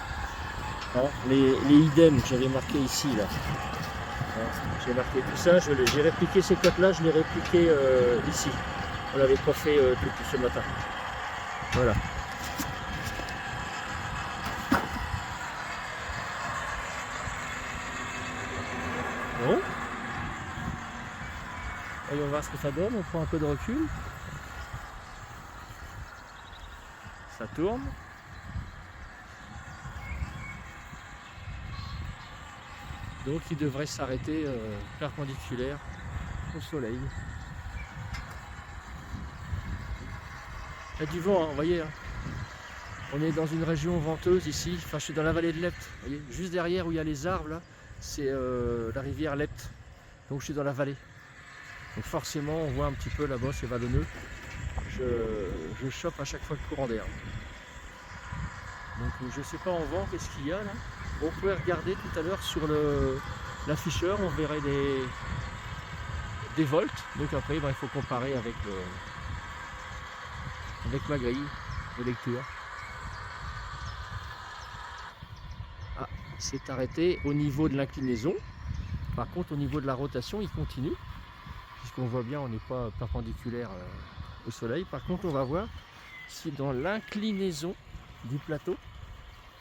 Hein, les idem que j'avais marqué ici là. Hein, j'ai marqué tout ça, j'ai répliqué ces cotes là, je les répliqué ici. On l'avait pas fait depuis ce matin. Voilà. Bon. Allez, on va voir ce que ça donne, on prend un peu de recul. Ça tourne. Donc il devrait s'arrêter perpendiculaire au soleil. Il y a du vent, hein, vous voyez. Hein. On est dans une région venteuse ici. Enfin, je suis dans la vallée de l'Epte. Vous voyez, juste derrière où il y a les arbres, là, c'est la rivière l'Epte. Donc je suis dans la vallée. Donc forcément, on voit un petit peu là-bas, c'est vallonneux. Je chope à chaque fois le courant d'air. Donc je ne sais pas en vent, qu'est-ce qu'il y a là. On pouvait regarder tout à l'heure sur l'afficheur, on verrait des volts. Donc après, il faut comparer avec ma grille de lecture. Ah, c'est arrêté au niveau de l'inclinaison. Par contre, au niveau de la rotation, il continue. Puisqu'on voit bien, on n'est pas perpendiculaire au soleil. Par contre, on va voir si dans l'inclinaison du plateau,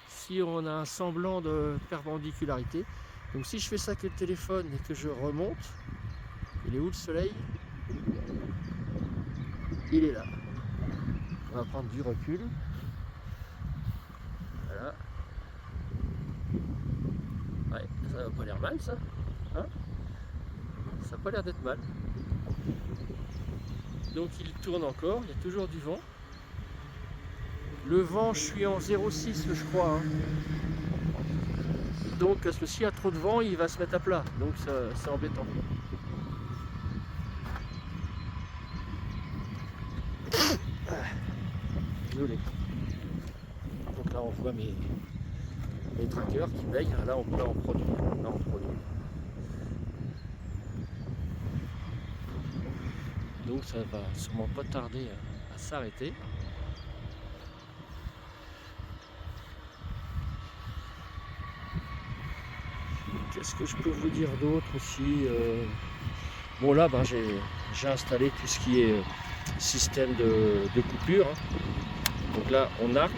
si on a un semblant de perpendicularité. Donc si je fais ça avec le téléphone et que je remonte, il est où le soleil? Il est là. On va prendre du recul. Voilà. Ouais, ça n'a pas l'air mal ça. Hein, ça n'a pas l'air d'être mal. donc il tourne encore, il y a toujours du vent. Le vent, je suis en 0,6 je crois, hein. Donc parce que s'il y a trop de vent, il va se mettre à plat, donc c'est embêtant. Désolé. Donc là on voit mes trackers qui baignent, là on produit. Donc ça va sûrement pas tarder à s'arrêter. Qu'est-ce que je peux vous dire d'autre aussi? Bon là j'ai installé tout ce qui est système de coupure, hein. Donc là on arme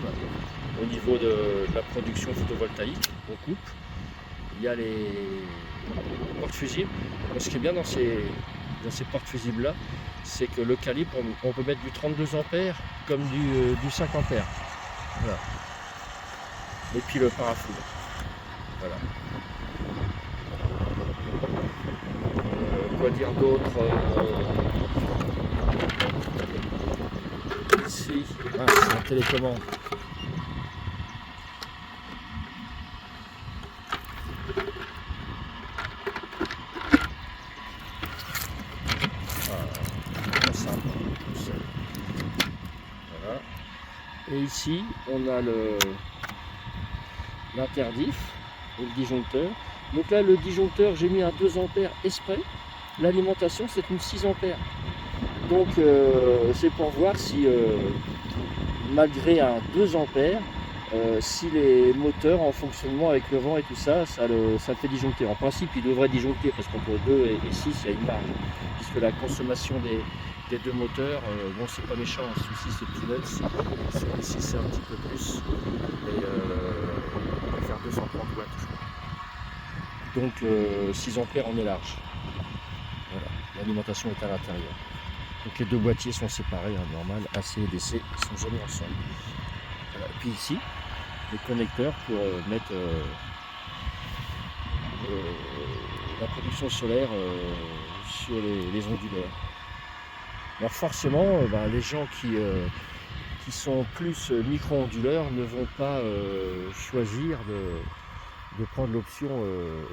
au niveau de la production photovoltaïque, on coupe. Il y a les porte-fusibles. Ce qui est bien dans ces porte-fusibles là, c'est que le calibre, on peut mettre du 32 ampères comme du 5 ampères. Voilà. Et puis le parafoudre. Voilà. Quoi dire d'autre? Ici, c'est un télécommande. Voilà. Et ici, on a l'interdif et le disjoncteur. Donc là, le disjoncteur, j'ai mis un 2 ampères exprès. L'alimentation, c'est une 6 ampères. Donc, c'est pour voir si, malgré un 2 ampères, si les moteurs en fonctionnement avec le vent et tout ça, ça le fait disjoncter. En principe, il devrait disjoncter parce qu'entre 2 et 6, il y a une marge. Puisque la consommation des deux moteurs, bon, c'est pas méchant. Celui-ci, c'est peanuts. Celui-ci, c'est un petit peu plus. Et on va faire 230 watts, je crois. Donc, 6 ampères, on est large. Voilà. L'alimentation est à l'intérieur. Donc, les deux boîtiers sont séparés, hein, normal. AC et DC, ils sont jamais ensemble. Voilà. Et puis ici, les connecteurs pour mettre la production solaire sur les onduleurs. Alors forcément, les gens qui sont plus micro-onduleurs ne vont pas choisir de prendre l'option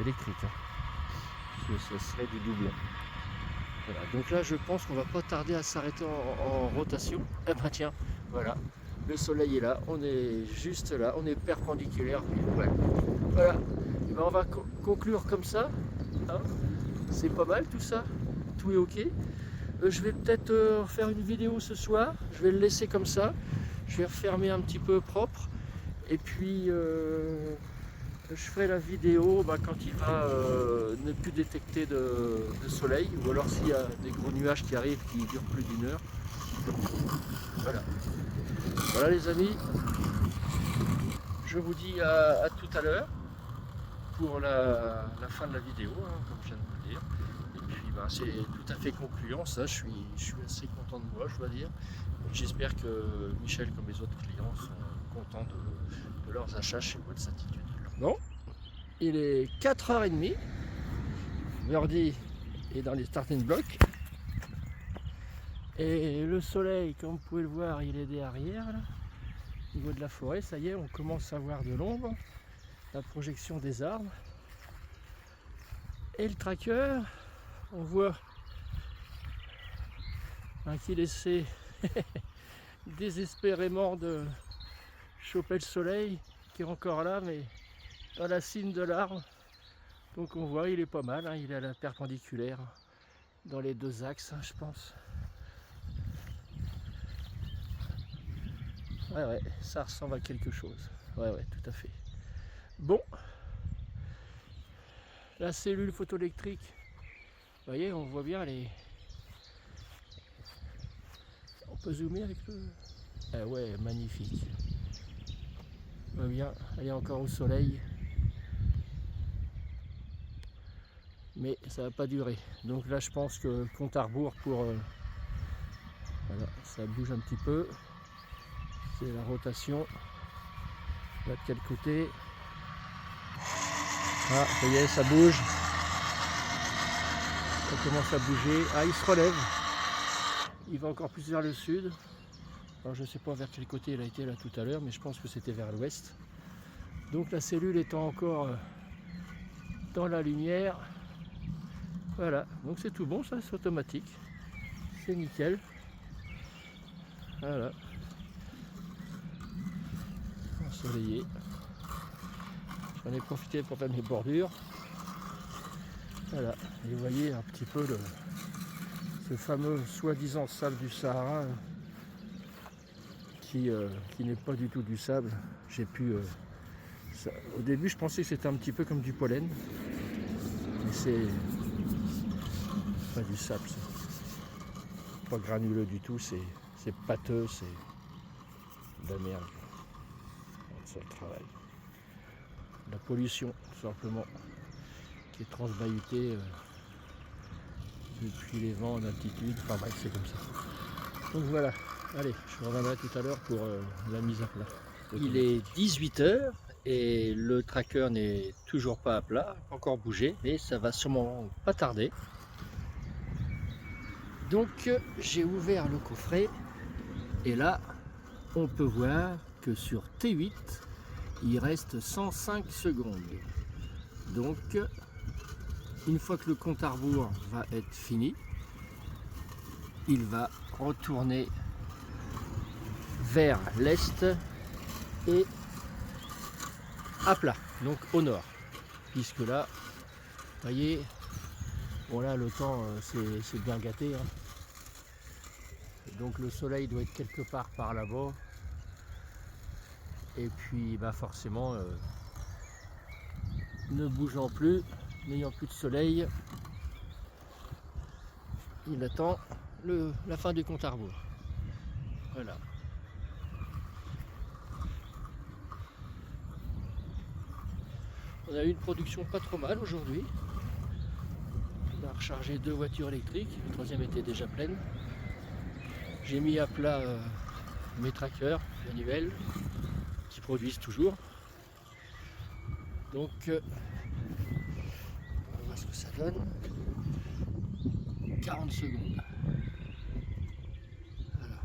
électrique, hein, parce que ce serait du doublon. Voilà. Donc là, je pense qu'on va pas tarder à s'arrêter en rotation. Ah bah tiens, voilà. Le soleil est là, on est juste là, on est perpendiculaire. Ouais. Voilà, et ben on va conclure comme ça, hein. C'est pas mal tout ça, tout est ok. Je vais peut-être faire une vidéo ce soir, je vais le laisser comme ça, je vais refermer un petit peu propre, et puis je ferai la vidéo quand il va ne plus détecter de soleil, ou alors s'il y a des gros nuages qui arrivent qui durent plus d'1 heure. Voilà. Voilà les amis, je vous dis à tout à l'heure pour la fin de la vidéo, hein, comme je viens de vous le dire. Et puis c'est tout à fait concluant, ça, je suis assez content de moi, je dois dire. J'espère que Michel, comme les autres clients, sont contents de leurs achats chez Watts Attitude. Bon, il est 4h30, Birdie est dans les starting blocks. Et le soleil, comme vous pouvez le voir, il est derrière, là, au niveau de la forêt. Ça y est, on commence à voir de l'ombre, la projection des arbres. Et le tracker, on voit qu'il essaie désespérément de choper le soleil, qui est encore là, mais dans la cime de l'arbre. Donc on voit, il est pas mal, hein, il est à la perpendiculaire, dans les deux axes, hein, je pense. Ouais, ça ressemble à quelque chose. Ouais, tout à fait. Bon, la cellule photoélectrique, vous voyez, on voit bien les... On peut zoomer avec le... Ah ouais, magnifique. On voit bien, elle est encore au soleil. Mais ça va pas durer. Donc là, je pense que compte à rebours pour... Voilà, ça bouge un petit peu. C'est la rotation. Là de quel côté? Ah, ça y est, ça bouge. Ça commence à bouger. Ah, il se relève. il va encore plus vers le sud. Alors je ne sais pas vers quel côté il a été là tout à l'heure, mais je pense que c'était vers l'ouest. Donc la cellule étant encore dans la lumière. Voilà, donc c'est tout bon, ça c'est automatique. C'est nickel. Voilà. Ensoleillé. J'en ai profité pour faire mes bordures. Voilà, et vous voyez un petit peu ce fameux soi-disant sable du Sahara qui n'est pas du tout du sable. J'ai pu... au début je pensais que c'était un petit peu comme du pollen, mais c'est pas du sable, c'est pas granuleux du tout, c'est pâteux, c'est de la merde. C'est le travail. La pollution, tout simplement, qui est transbahutée depuis les vents en altitude. Enfin bref, c'est comme ça. Donc voilà, allez, je reviendrai tout à l'heure pour la mise à plat. Il est 18 h et le tracker n'est toujours pas à plat, pas encore bougé, mais ça va sûrement pas tarder. Donc j'ai ouvert le coffret et là on peut voir que sur T8 il reste 105 secondes. Donc une fois que le compte à rebours va être fini, il va retourner vers l'est et à plat, donc au nord, puisque là, vous voyez, bon là le temps c'est bien gâté, hein. Donc le soleil doit être quelque part par là-bas, et puis bah forcément, ne bougeant plus, n'ayant plus de soleil, il attend la fin du compte à rebours. Voilà. On a eu une production pas trop mal aujourd'hui. On a rechargé 2 voitures électriques, la troisième était déjà pleine. J'ai mis à plat mes trackers, manivelles, qui produisent toujours. Donc, on va voir ce que ça donne. 40 secondes. Voilà.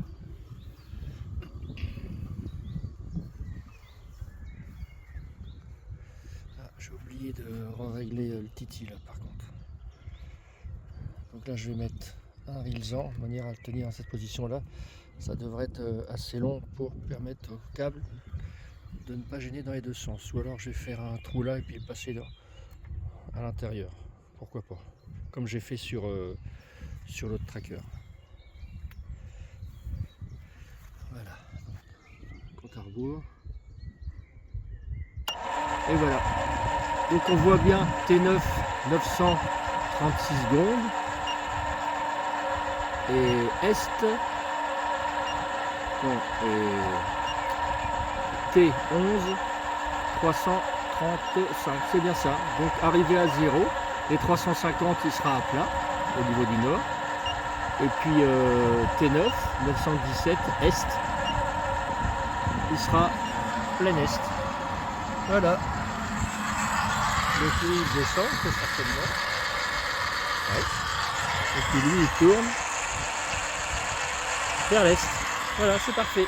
Ah, j'ai oublié de régler le titi là par contre. Donc là je vais mettre un rilsan de manière à le tenir à cette position là. Ça devrait être assez long pour permettre au câble de ne pas gêner dans les deux sens. Ou alors je vais faire un trou là et puis le passer à l'intérieur. Pourquoi pas. Comme j'ai fait sur l'autre tracker. Voilà. Compte à rebours. Et voilà. Donc on voit bien T9 936 secondes. Et Est. Bon, et T11 335. C'est bien ça. Donc arrivé à 0. Les 350 il sera à plat au niveau du nord. Et puis T9 917 Est, il sera plein Est. Voilà. Donc lui il descend très certainement. Ouais. Et puis lui il tourne vers l'Est. Voilà, c'est parfait.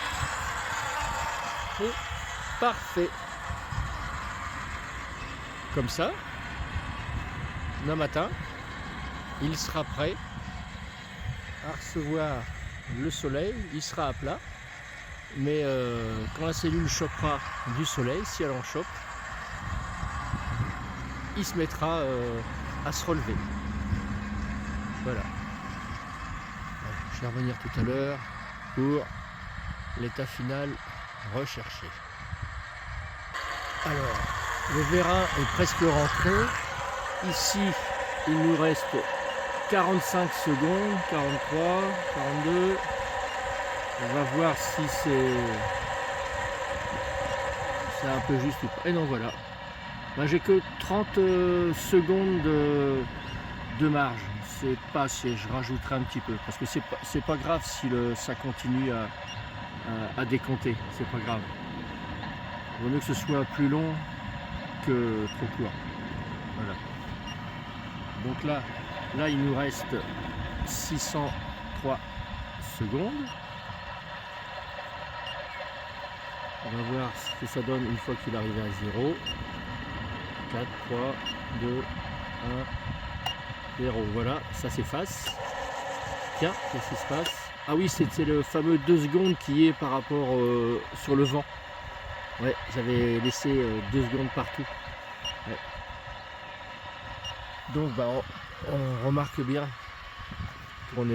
C'est parfait. Comme ça, demain matin, il sera prêt à recevoir le soleil, il sera à plat, mais quand la cellule chopera du soleil, si elle en chope, il se mettra à se relever. Voilà. Je vais revenir tout à l'heure pour l'état final recherché. Alors, le vérin est presque rentré. Ici, il nous reste 45 secondes, 43, 42. On va voir si c'est un peu juste ou pas. Et non, voilà. Ben, j'ai que 30 secondes de marge. C'est pas assez, je rajouterai un petit peu. Parce que c'est pas grave si ça continue à décompter. C'est pas grave. Il vaut mieux que ce soit plus long que trop court. Voilà. Donc là, il nous reste 603 secondes. On va voir ce que ça donne une fois qu'il est arrivé à 0. 4, 3, 2, 1, 0. Voilà, ça s'efface. Tiens, qu'est-ce qui se passe? Ah oui, c'est le fameux 2 secondes qui est par rapport sur le vent. Ouais, j'avais laissé 2 secondes partout. Ouais. Donc bah, on remarque bien qu'on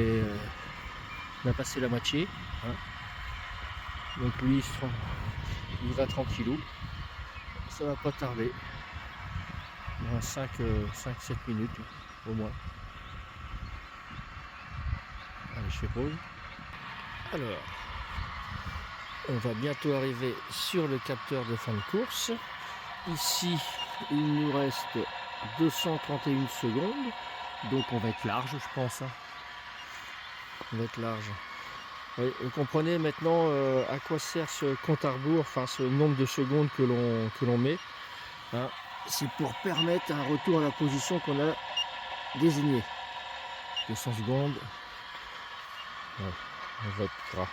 on a passé la moitié. Hein. Donc lui il va tranquillou. Ça va pas tarder. Dans 5-7 minutes au moins. Allez, je fais pause. Alors, on va bientôt arriver sur le capteur de fin de course. Ici, il nous reste 231 secondes. Donc on va être large, je pense. Hein. On va être large. Oui, vous comprenez maintenant à quoi sert ce compte à rebours, enfin ce nombre de secondes que l'on met. Hein. C'est pour permettre un retour à la position qu'on a désignée. 200 secondes. Ouais, on va être gras.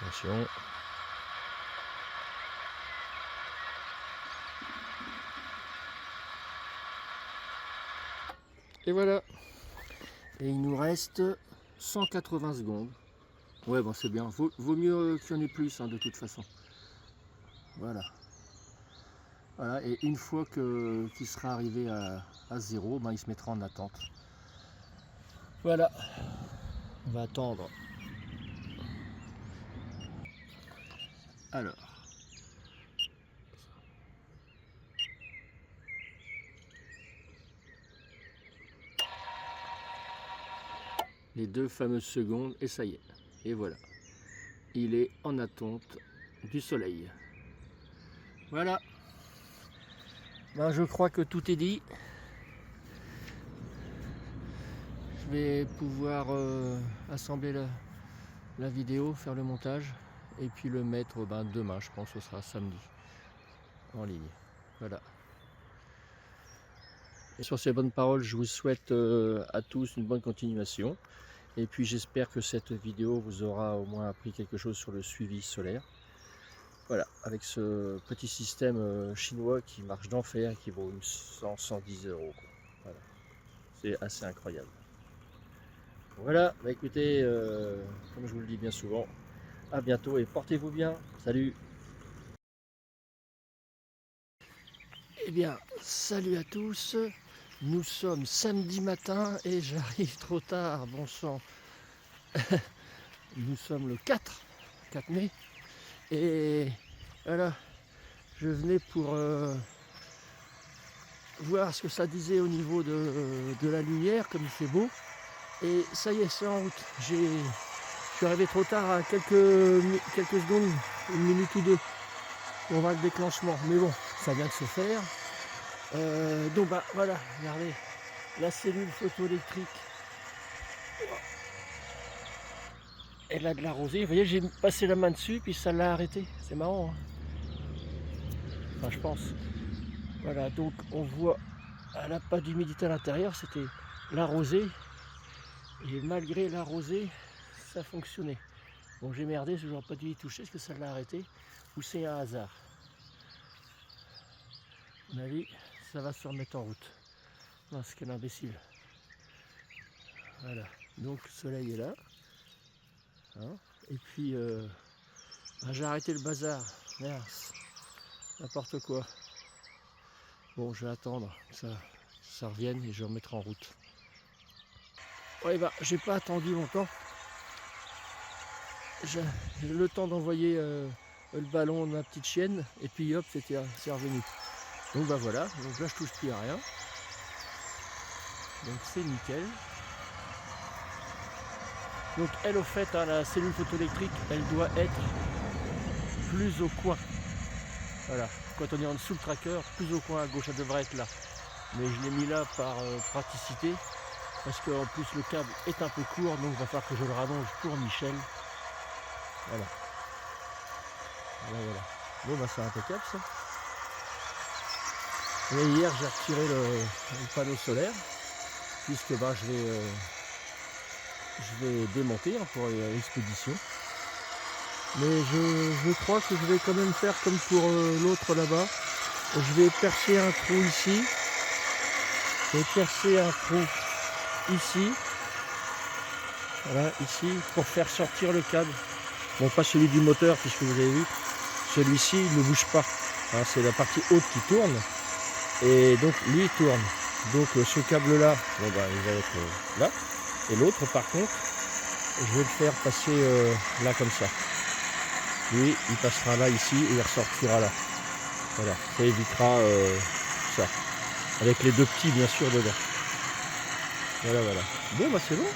Attention. Et voilà. Et il nous reste 180 secondes. Ouais, bon, c'est bien. Vaut mieux qu'il y en ait plus, hein, de toute façon. Voilà. Voilà. Et une fois qu'il sera arrivé à 0, ben, il se mettra en attente. Voilà. On va attendre. Alors. Les 2 fameuses secondes, et ça y est. Et voilà. Il est en attente du soleil. Voilà. Ben, je crois que tout est dit. Je vais pouvoir assembler la vidéo, faire le montage et puis le mettre demain, je pense que ce sera samedi en ligne. Voilà. Et sur ces bonnes paroles, je vous souhaite à tous une bonne continuation. Et puis j'espère que cette vidéo vous aura au moins appris quelque chose sur le suivi solaire. Voilà, avec ce petit système chinois qui marche d'enfer, qui vaut 100-110 €. Voilà. C'est assez incroyable. Voilà, bah écoutez, comme je vous le dis bien souvent, à bientôt et portez-vous bien. Salut! Eh bien, salut à tous. Nous sommes samedi matin et j'arrive trop tard, bon sang. Nous sommes le 4 mai. Et voilà, je venais pour voir ce que ça disait au niveau de la lumière, comme il fait beau. Et ça y est, c'est en route. Je suis arrivé trop tard à quelques secondes, une minute ou deux, pour voir le déclenchement. Mais bon, ça vient de se faire. Donc bah voilà, regardez, la cellule photoélectrique. Elle a de la rosée. Vous voyez, j'ai passé la main dessus, puis ça l'a arrêté. C'est marrant. Hein, enfin, je pense. Voilà, donc on voit, elle n'a pas d'humidité à l'intérieur, c'était la rosée. Et malgré la rosée, ça fonctionnait. Bon, j'ai merdé, je n'aurais pas dû y toucher, est-ce que ça l'a arrêté ou c'est un hasard? À mon avis, ça va se remettre en route. Non, c'est quel imbécile. Voilà, donc le soleil est là. Hein, et puis, j'ai arrêté le bazar. Merde, n'importe quoi. Bon, je vais attendre que ça revienne et je vais remettre en route. Ouais, bah, j'ai pas attendu longtemps. J'ai le temps d'envoyer le ballon de ma petite chienne et puis hop, c'est revenu. Donc bah voilà, donc là je touche plus à rien. Donc c'est nickel. Donc elle au fait, hein, la cellule photoélectrique, elle doit être plus au coin. Voilà, quand on est en dessous le tracker, plus au coin à gauche, elle devrait être là. Mais je l'ai mis là par praticité, parce qu'en plus le câble est un peu court, donc il va falloir que je le rallonge pour Michel. Voilà. Voilà. Bon bah c'est impeccable ça. Et hier j'ai retiré le panneau solaire, puisque bah, je vais démonter hein, pour l'expédition. Mais je crois que je vais quand même faire comme pour l'autre là-bas. Je vais percer un trou ici. Je vais percer un trou ici. Voilà, ici, pour faire sortir le câble. Bon, pas celui du moteur, puisque vous avez vu. Celui-ci, il ne bouge pas. Hein, c'est la partie haute qui tourne. Et donc, lui, il tourne. Donc, ce câble-là, bon, bah, il va être là. Et l'autre, par contre, je vais le faire passer là, comme ça. Lui, il passera là, ici, et il ressortira là. Voilà, ça évitera ça. Avec les deux petits, bien sûr, dedans. Voilà. Bon, bah, c'est bon.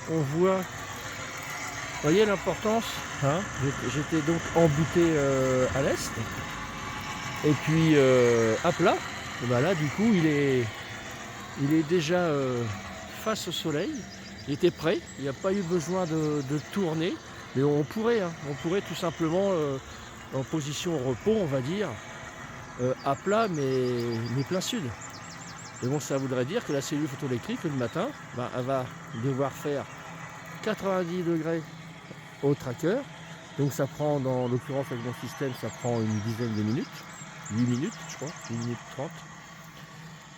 On voit, vous voyez l'importance, hein, j'étais donc embouté à l'est, et puis à plat, et ben là du coup il est déjà face au soleil, il était prêt, il n'y a pas eu besoin de tourner, mais on pourrait tout simplement en position repos on va dire, à plat mais plein sud. Et bon, ça voudrait dire que la cellule photoélectrique le matin, ben, elle va devoir faire 90 degrés au tracker. Donc ça prend, dans l'occurrence avec mon système, ça prend une dizaine de minutes. 8 minutes, je crois, 8 minutes 30.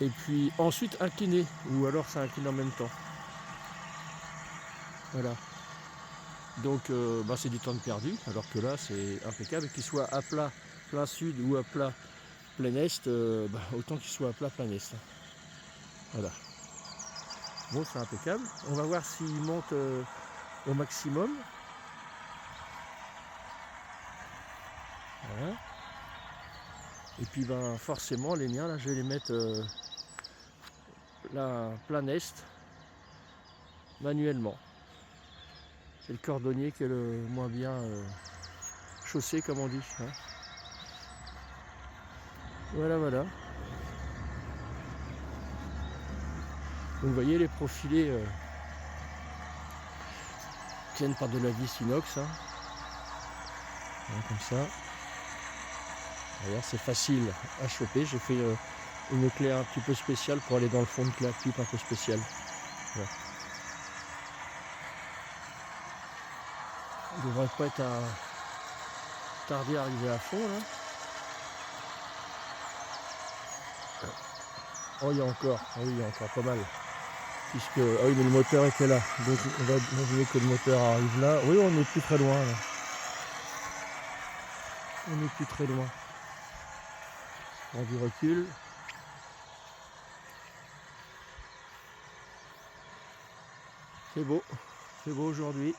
Et puis ensuite incliné, ou alors ça incline en même temps. Voilà. Donc bah, c'est du temps de perdu, alors que là c'est impeccable. Qu'il soit à plat plein sud ou à plat plein est, bah, autant qu'il soit à plat plein est. Voilà. Bon, c'est impeccable. On va voir s'il monte au maximum. Voilà. Et puis ben forcément les miens là je vais les mettre là plein est manuellement. C'est le cordonnier qui est le moins bien chaussé comme on dit. Hein. Voilà. Donc vous voyez les profilés tiennent par de la vis inox. Hein. Voilà, comme ça. D'ailleurs c'est facile à choper. J'ai fait une clé un petit peu spéciale pour aller dans le fond de clé à clip un peu spécial. Voilà. On ne devrait pas être tardé à arriver à fond là. Oh il y a encore, ah oui il y a encore pas mal. Puisque, ah oui mais le moteur était là. Donc on va imaginer que le moteur arrive là. Oui on n'est plus très loin là. On n'est plus très loin. On prend du recul. C'est beau aujourd'hui.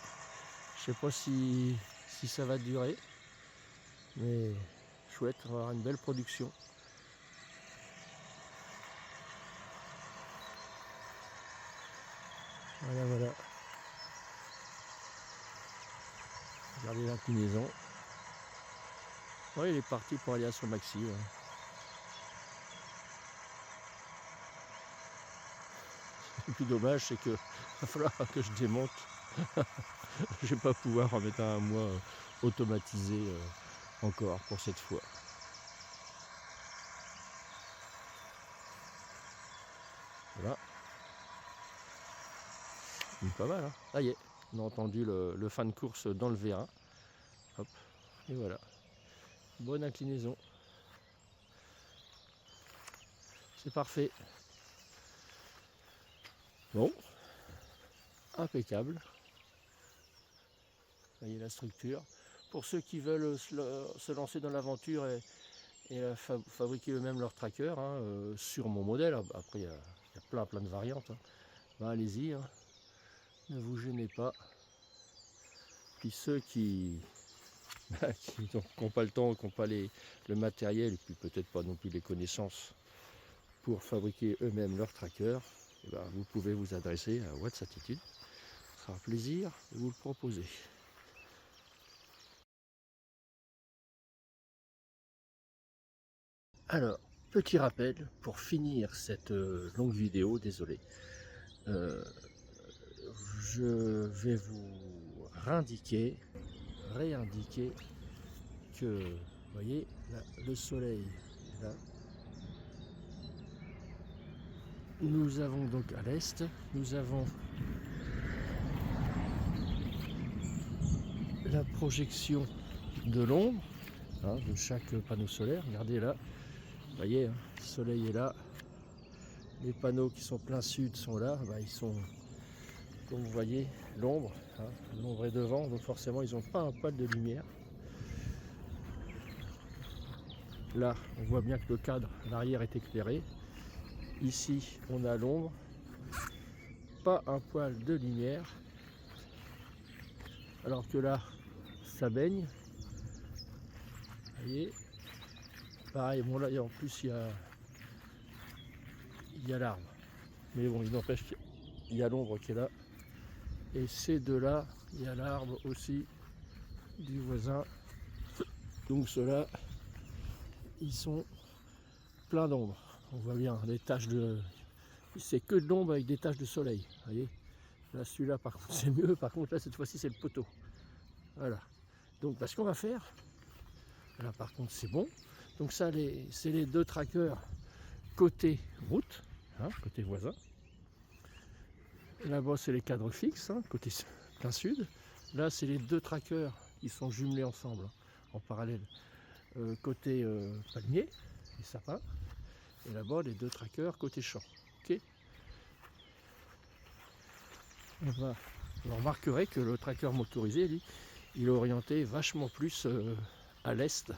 Je sais pas si ça va durer. Mais chouette, on va avoir une belle production. Voilà. Regardez l'inclinaison. Ouais, il est parti pour aller à son maxi. Ouais. Le plus dommage, c'est que va falloir que je démonte. Je vais pas pouvoir en mettre un à moi automatisé encore pour cette fois. Voilà. Pas mal, hein. Ça y est, on a entendu le fin de course dans le V1. Hop, et voilà. Bonne inclinaison. C'est parfait. Bon, impeccable. Vous voyez la structure. Pour ceux qui veulent se lancer dans l'aventure et fabriquer eux-mêmes leur tracker hein, sur mon modèle, après il y a plein de variantes. Hein. Ben, allez-y, hein. Ne vous gênez pas. Puis ceux qui n'ont pas le temps, qui n'ont pas le matériel et puis peut-être pas non plus les connaissances pour fabriquer eux-mêmes leur tracker, eh ben, vous pouvez vous adresser à Watts Attitude. Ce sera un plaisir de vous le proposer. Alors, petit rappel pour finir cette longue vidéo, désolé. je vais vous réindiquer que, vous voyez, là, le soleil est là. Nous avons donc à l'est, nous avons la projection de l'ombre de chaque panneau solaire. Regardez là, vous voyez, le soleil est là, les panneaux qui sont plein sud sont là, ils sont, comme vous voyez, l'ombre, l'ombre est devant, donc forcément ils n'ont pas un poil de lumière. Là, on voit bien que le cadre, l'arrière est éclairé. Ici, on a l'ombre, pas un poil de lumière, alors que là, ça baigne. Vous voyez, pareil, bon là, en plus, il y a l'arbre. Mais bon, il n'empêche qu'il y a l'ombre qui est là. Et ces deux-là, il y a l'arbre aussi du voisin. Donc ceux-là, ils sont pleins d'ombre. On voit bien les taches de... C'est que de l'ombre avec des taches de soleil. Vous voyez, là, celui-là, par contre, c'est mieux. Par contre, là, cette fois-ci, c'est le poteau. Voilà. Donc, ce qu'on va faire... Là, par contre, c'est bon. Donc ça, c'est les deux trackers côté route, côté voisin. Là-bas, c'est les cadres fixes, côté plein sud. Là, c'est les deux trackers qui sont jumelés ensemble, en parallèle, côté palmier et sapin. Et là-bas, les deux trackers côté champ. Okay, vous remarquerez que le tracker motorisé, lui, il est orienté vachement plus à l'est.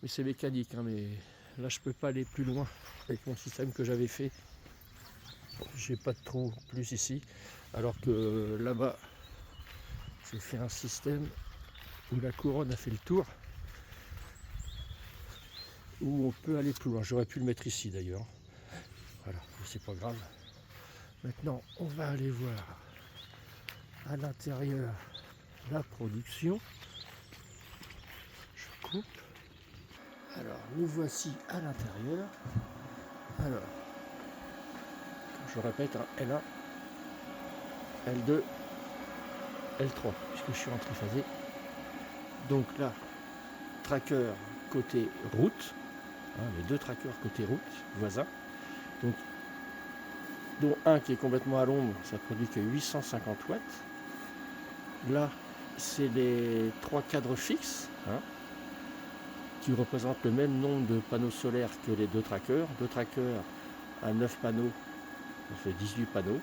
Mais c'est mécanique, mais là je peux pas aller plus loin avec mon système que j'avais fait. J'ai pas de trou plus ici, alors que là-bas j'ai fait un système où la couronne a fait le tour, où on peut aller plus loin. J'aurais pu le mettre ici d'ailleurs. Voilà, c'est pas grave. Maintenant, on va aller voir à l'intérieur la production. Je coupe. Alors, nous voici à l'intérieur. Alors, je répète, L1, L2, L3, puisque je suis en triphasé. Donc là, tracker côté route, les deux trackers côté route, voisins. Donc, dont un qui est complètement à l'ombre, ça produit que 850 watts. Là, c'est les trois cadres fixes, qui représentent le même nombre de panneaux solaires que les deux trackers. Deux trackers à 9 panneaux, ça fait 18 panneaux.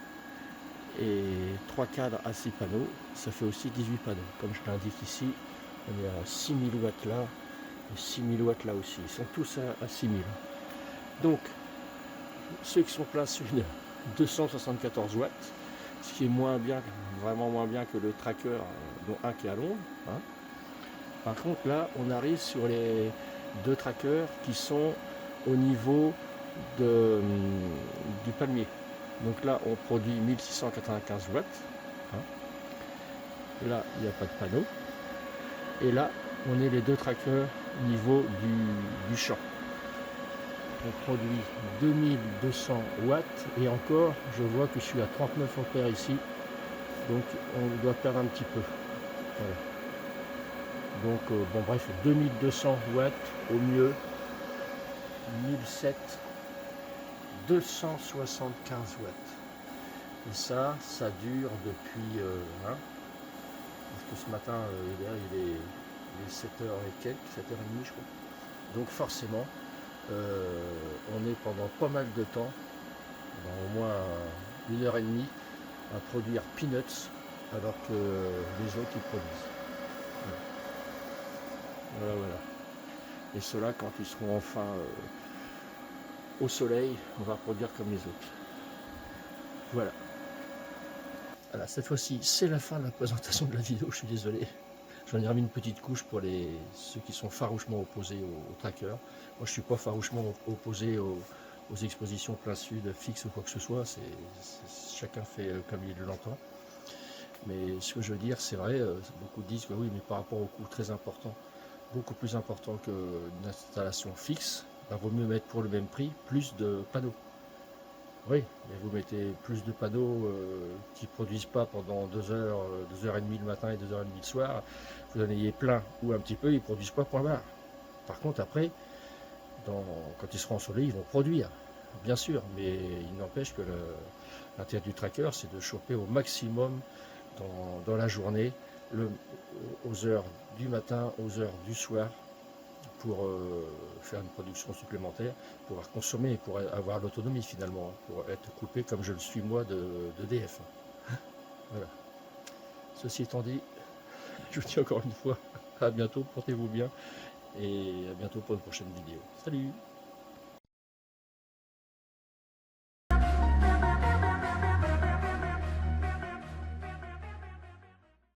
Et 3 cadres à 6 panneaux, ça fait aussi 18 panneaux. Comme je l'indique ici, on est à 6000 watts là, et 6000 watts là aussi. Ils sont tous à 6000. Donc, ceux qui sont plein sud, 274 watts, ce qui est moins bien, vraiment moins bien que le tracker, dont un qui est à l'ombre. Par contre, là, on arrive sur les deux trackers qui sont au niveau du palmier. Donc là, on produit 1695 watts. Là, il n'y a pas de panneau. Et là, on est les deux trackers au niveau du champ. On produit 2200 watts. Et encore, je vois que je suis à 39 ampères ici. Donc, on doit perdre un petit peu. Voilà. Donc, bon, bref, 2200 watts au mieux. 1007. 275 watts. Et ça dure depuis... parce que ce matin, il est 7h et quelques, 7h30 je crois. Donc forcément, on est pendant pas mal de temps, au moins 1h30, à produire peanuts, alors que les autres ils produisent. Voilà. Et ceux-là, quand ils seront enfin au soleil, on va produire comme les autres. Voilà. Voilà, cette fois-ci, c'est la fin de la présentation de la vidéo, je suis désolé. J'en ai remis une petite couche pour ceux qui sont farouchement opposés au tracker. Moi, je ne suis pas farouchement opposé aux expositions plein sud, fixes ou quoi que ce soit. Chacun fait comme il l'entend. Mais ce que je veux dire, c'est vrai, beaucoup disent que oui, mais par rapport au coût très important, beaucoup plus important qu'une installation fixe, il vaut mieux mettre pour le même prix plus de panneaux. Oui, mais vous mettez plus de panneaux qui ne produisent pas pendant 2 heures, 2h30 le matin et 2h30 le soir. Vous en ayez plein ou un petit peu, ils ne produisent pas, point barre. Par contre, après, quand ils seront ensoleillés, ils vont produire, bien sûr, mais il n'empêche que l'intérêt du tracker, c'est de choper au maximum dans la journée, aux heures du matin, aux heures du soir, pour faire une production supplémentaire, pouvoir consommer et pour avoir l'autonomie finalement, pour être coupé comme je le suis moi d'EDF. Voilà. Ceci étant dit, je vous dis encore une fois, à bientôt, portez-vous bien et à bientôt pour une prochaine vidéo. Salut!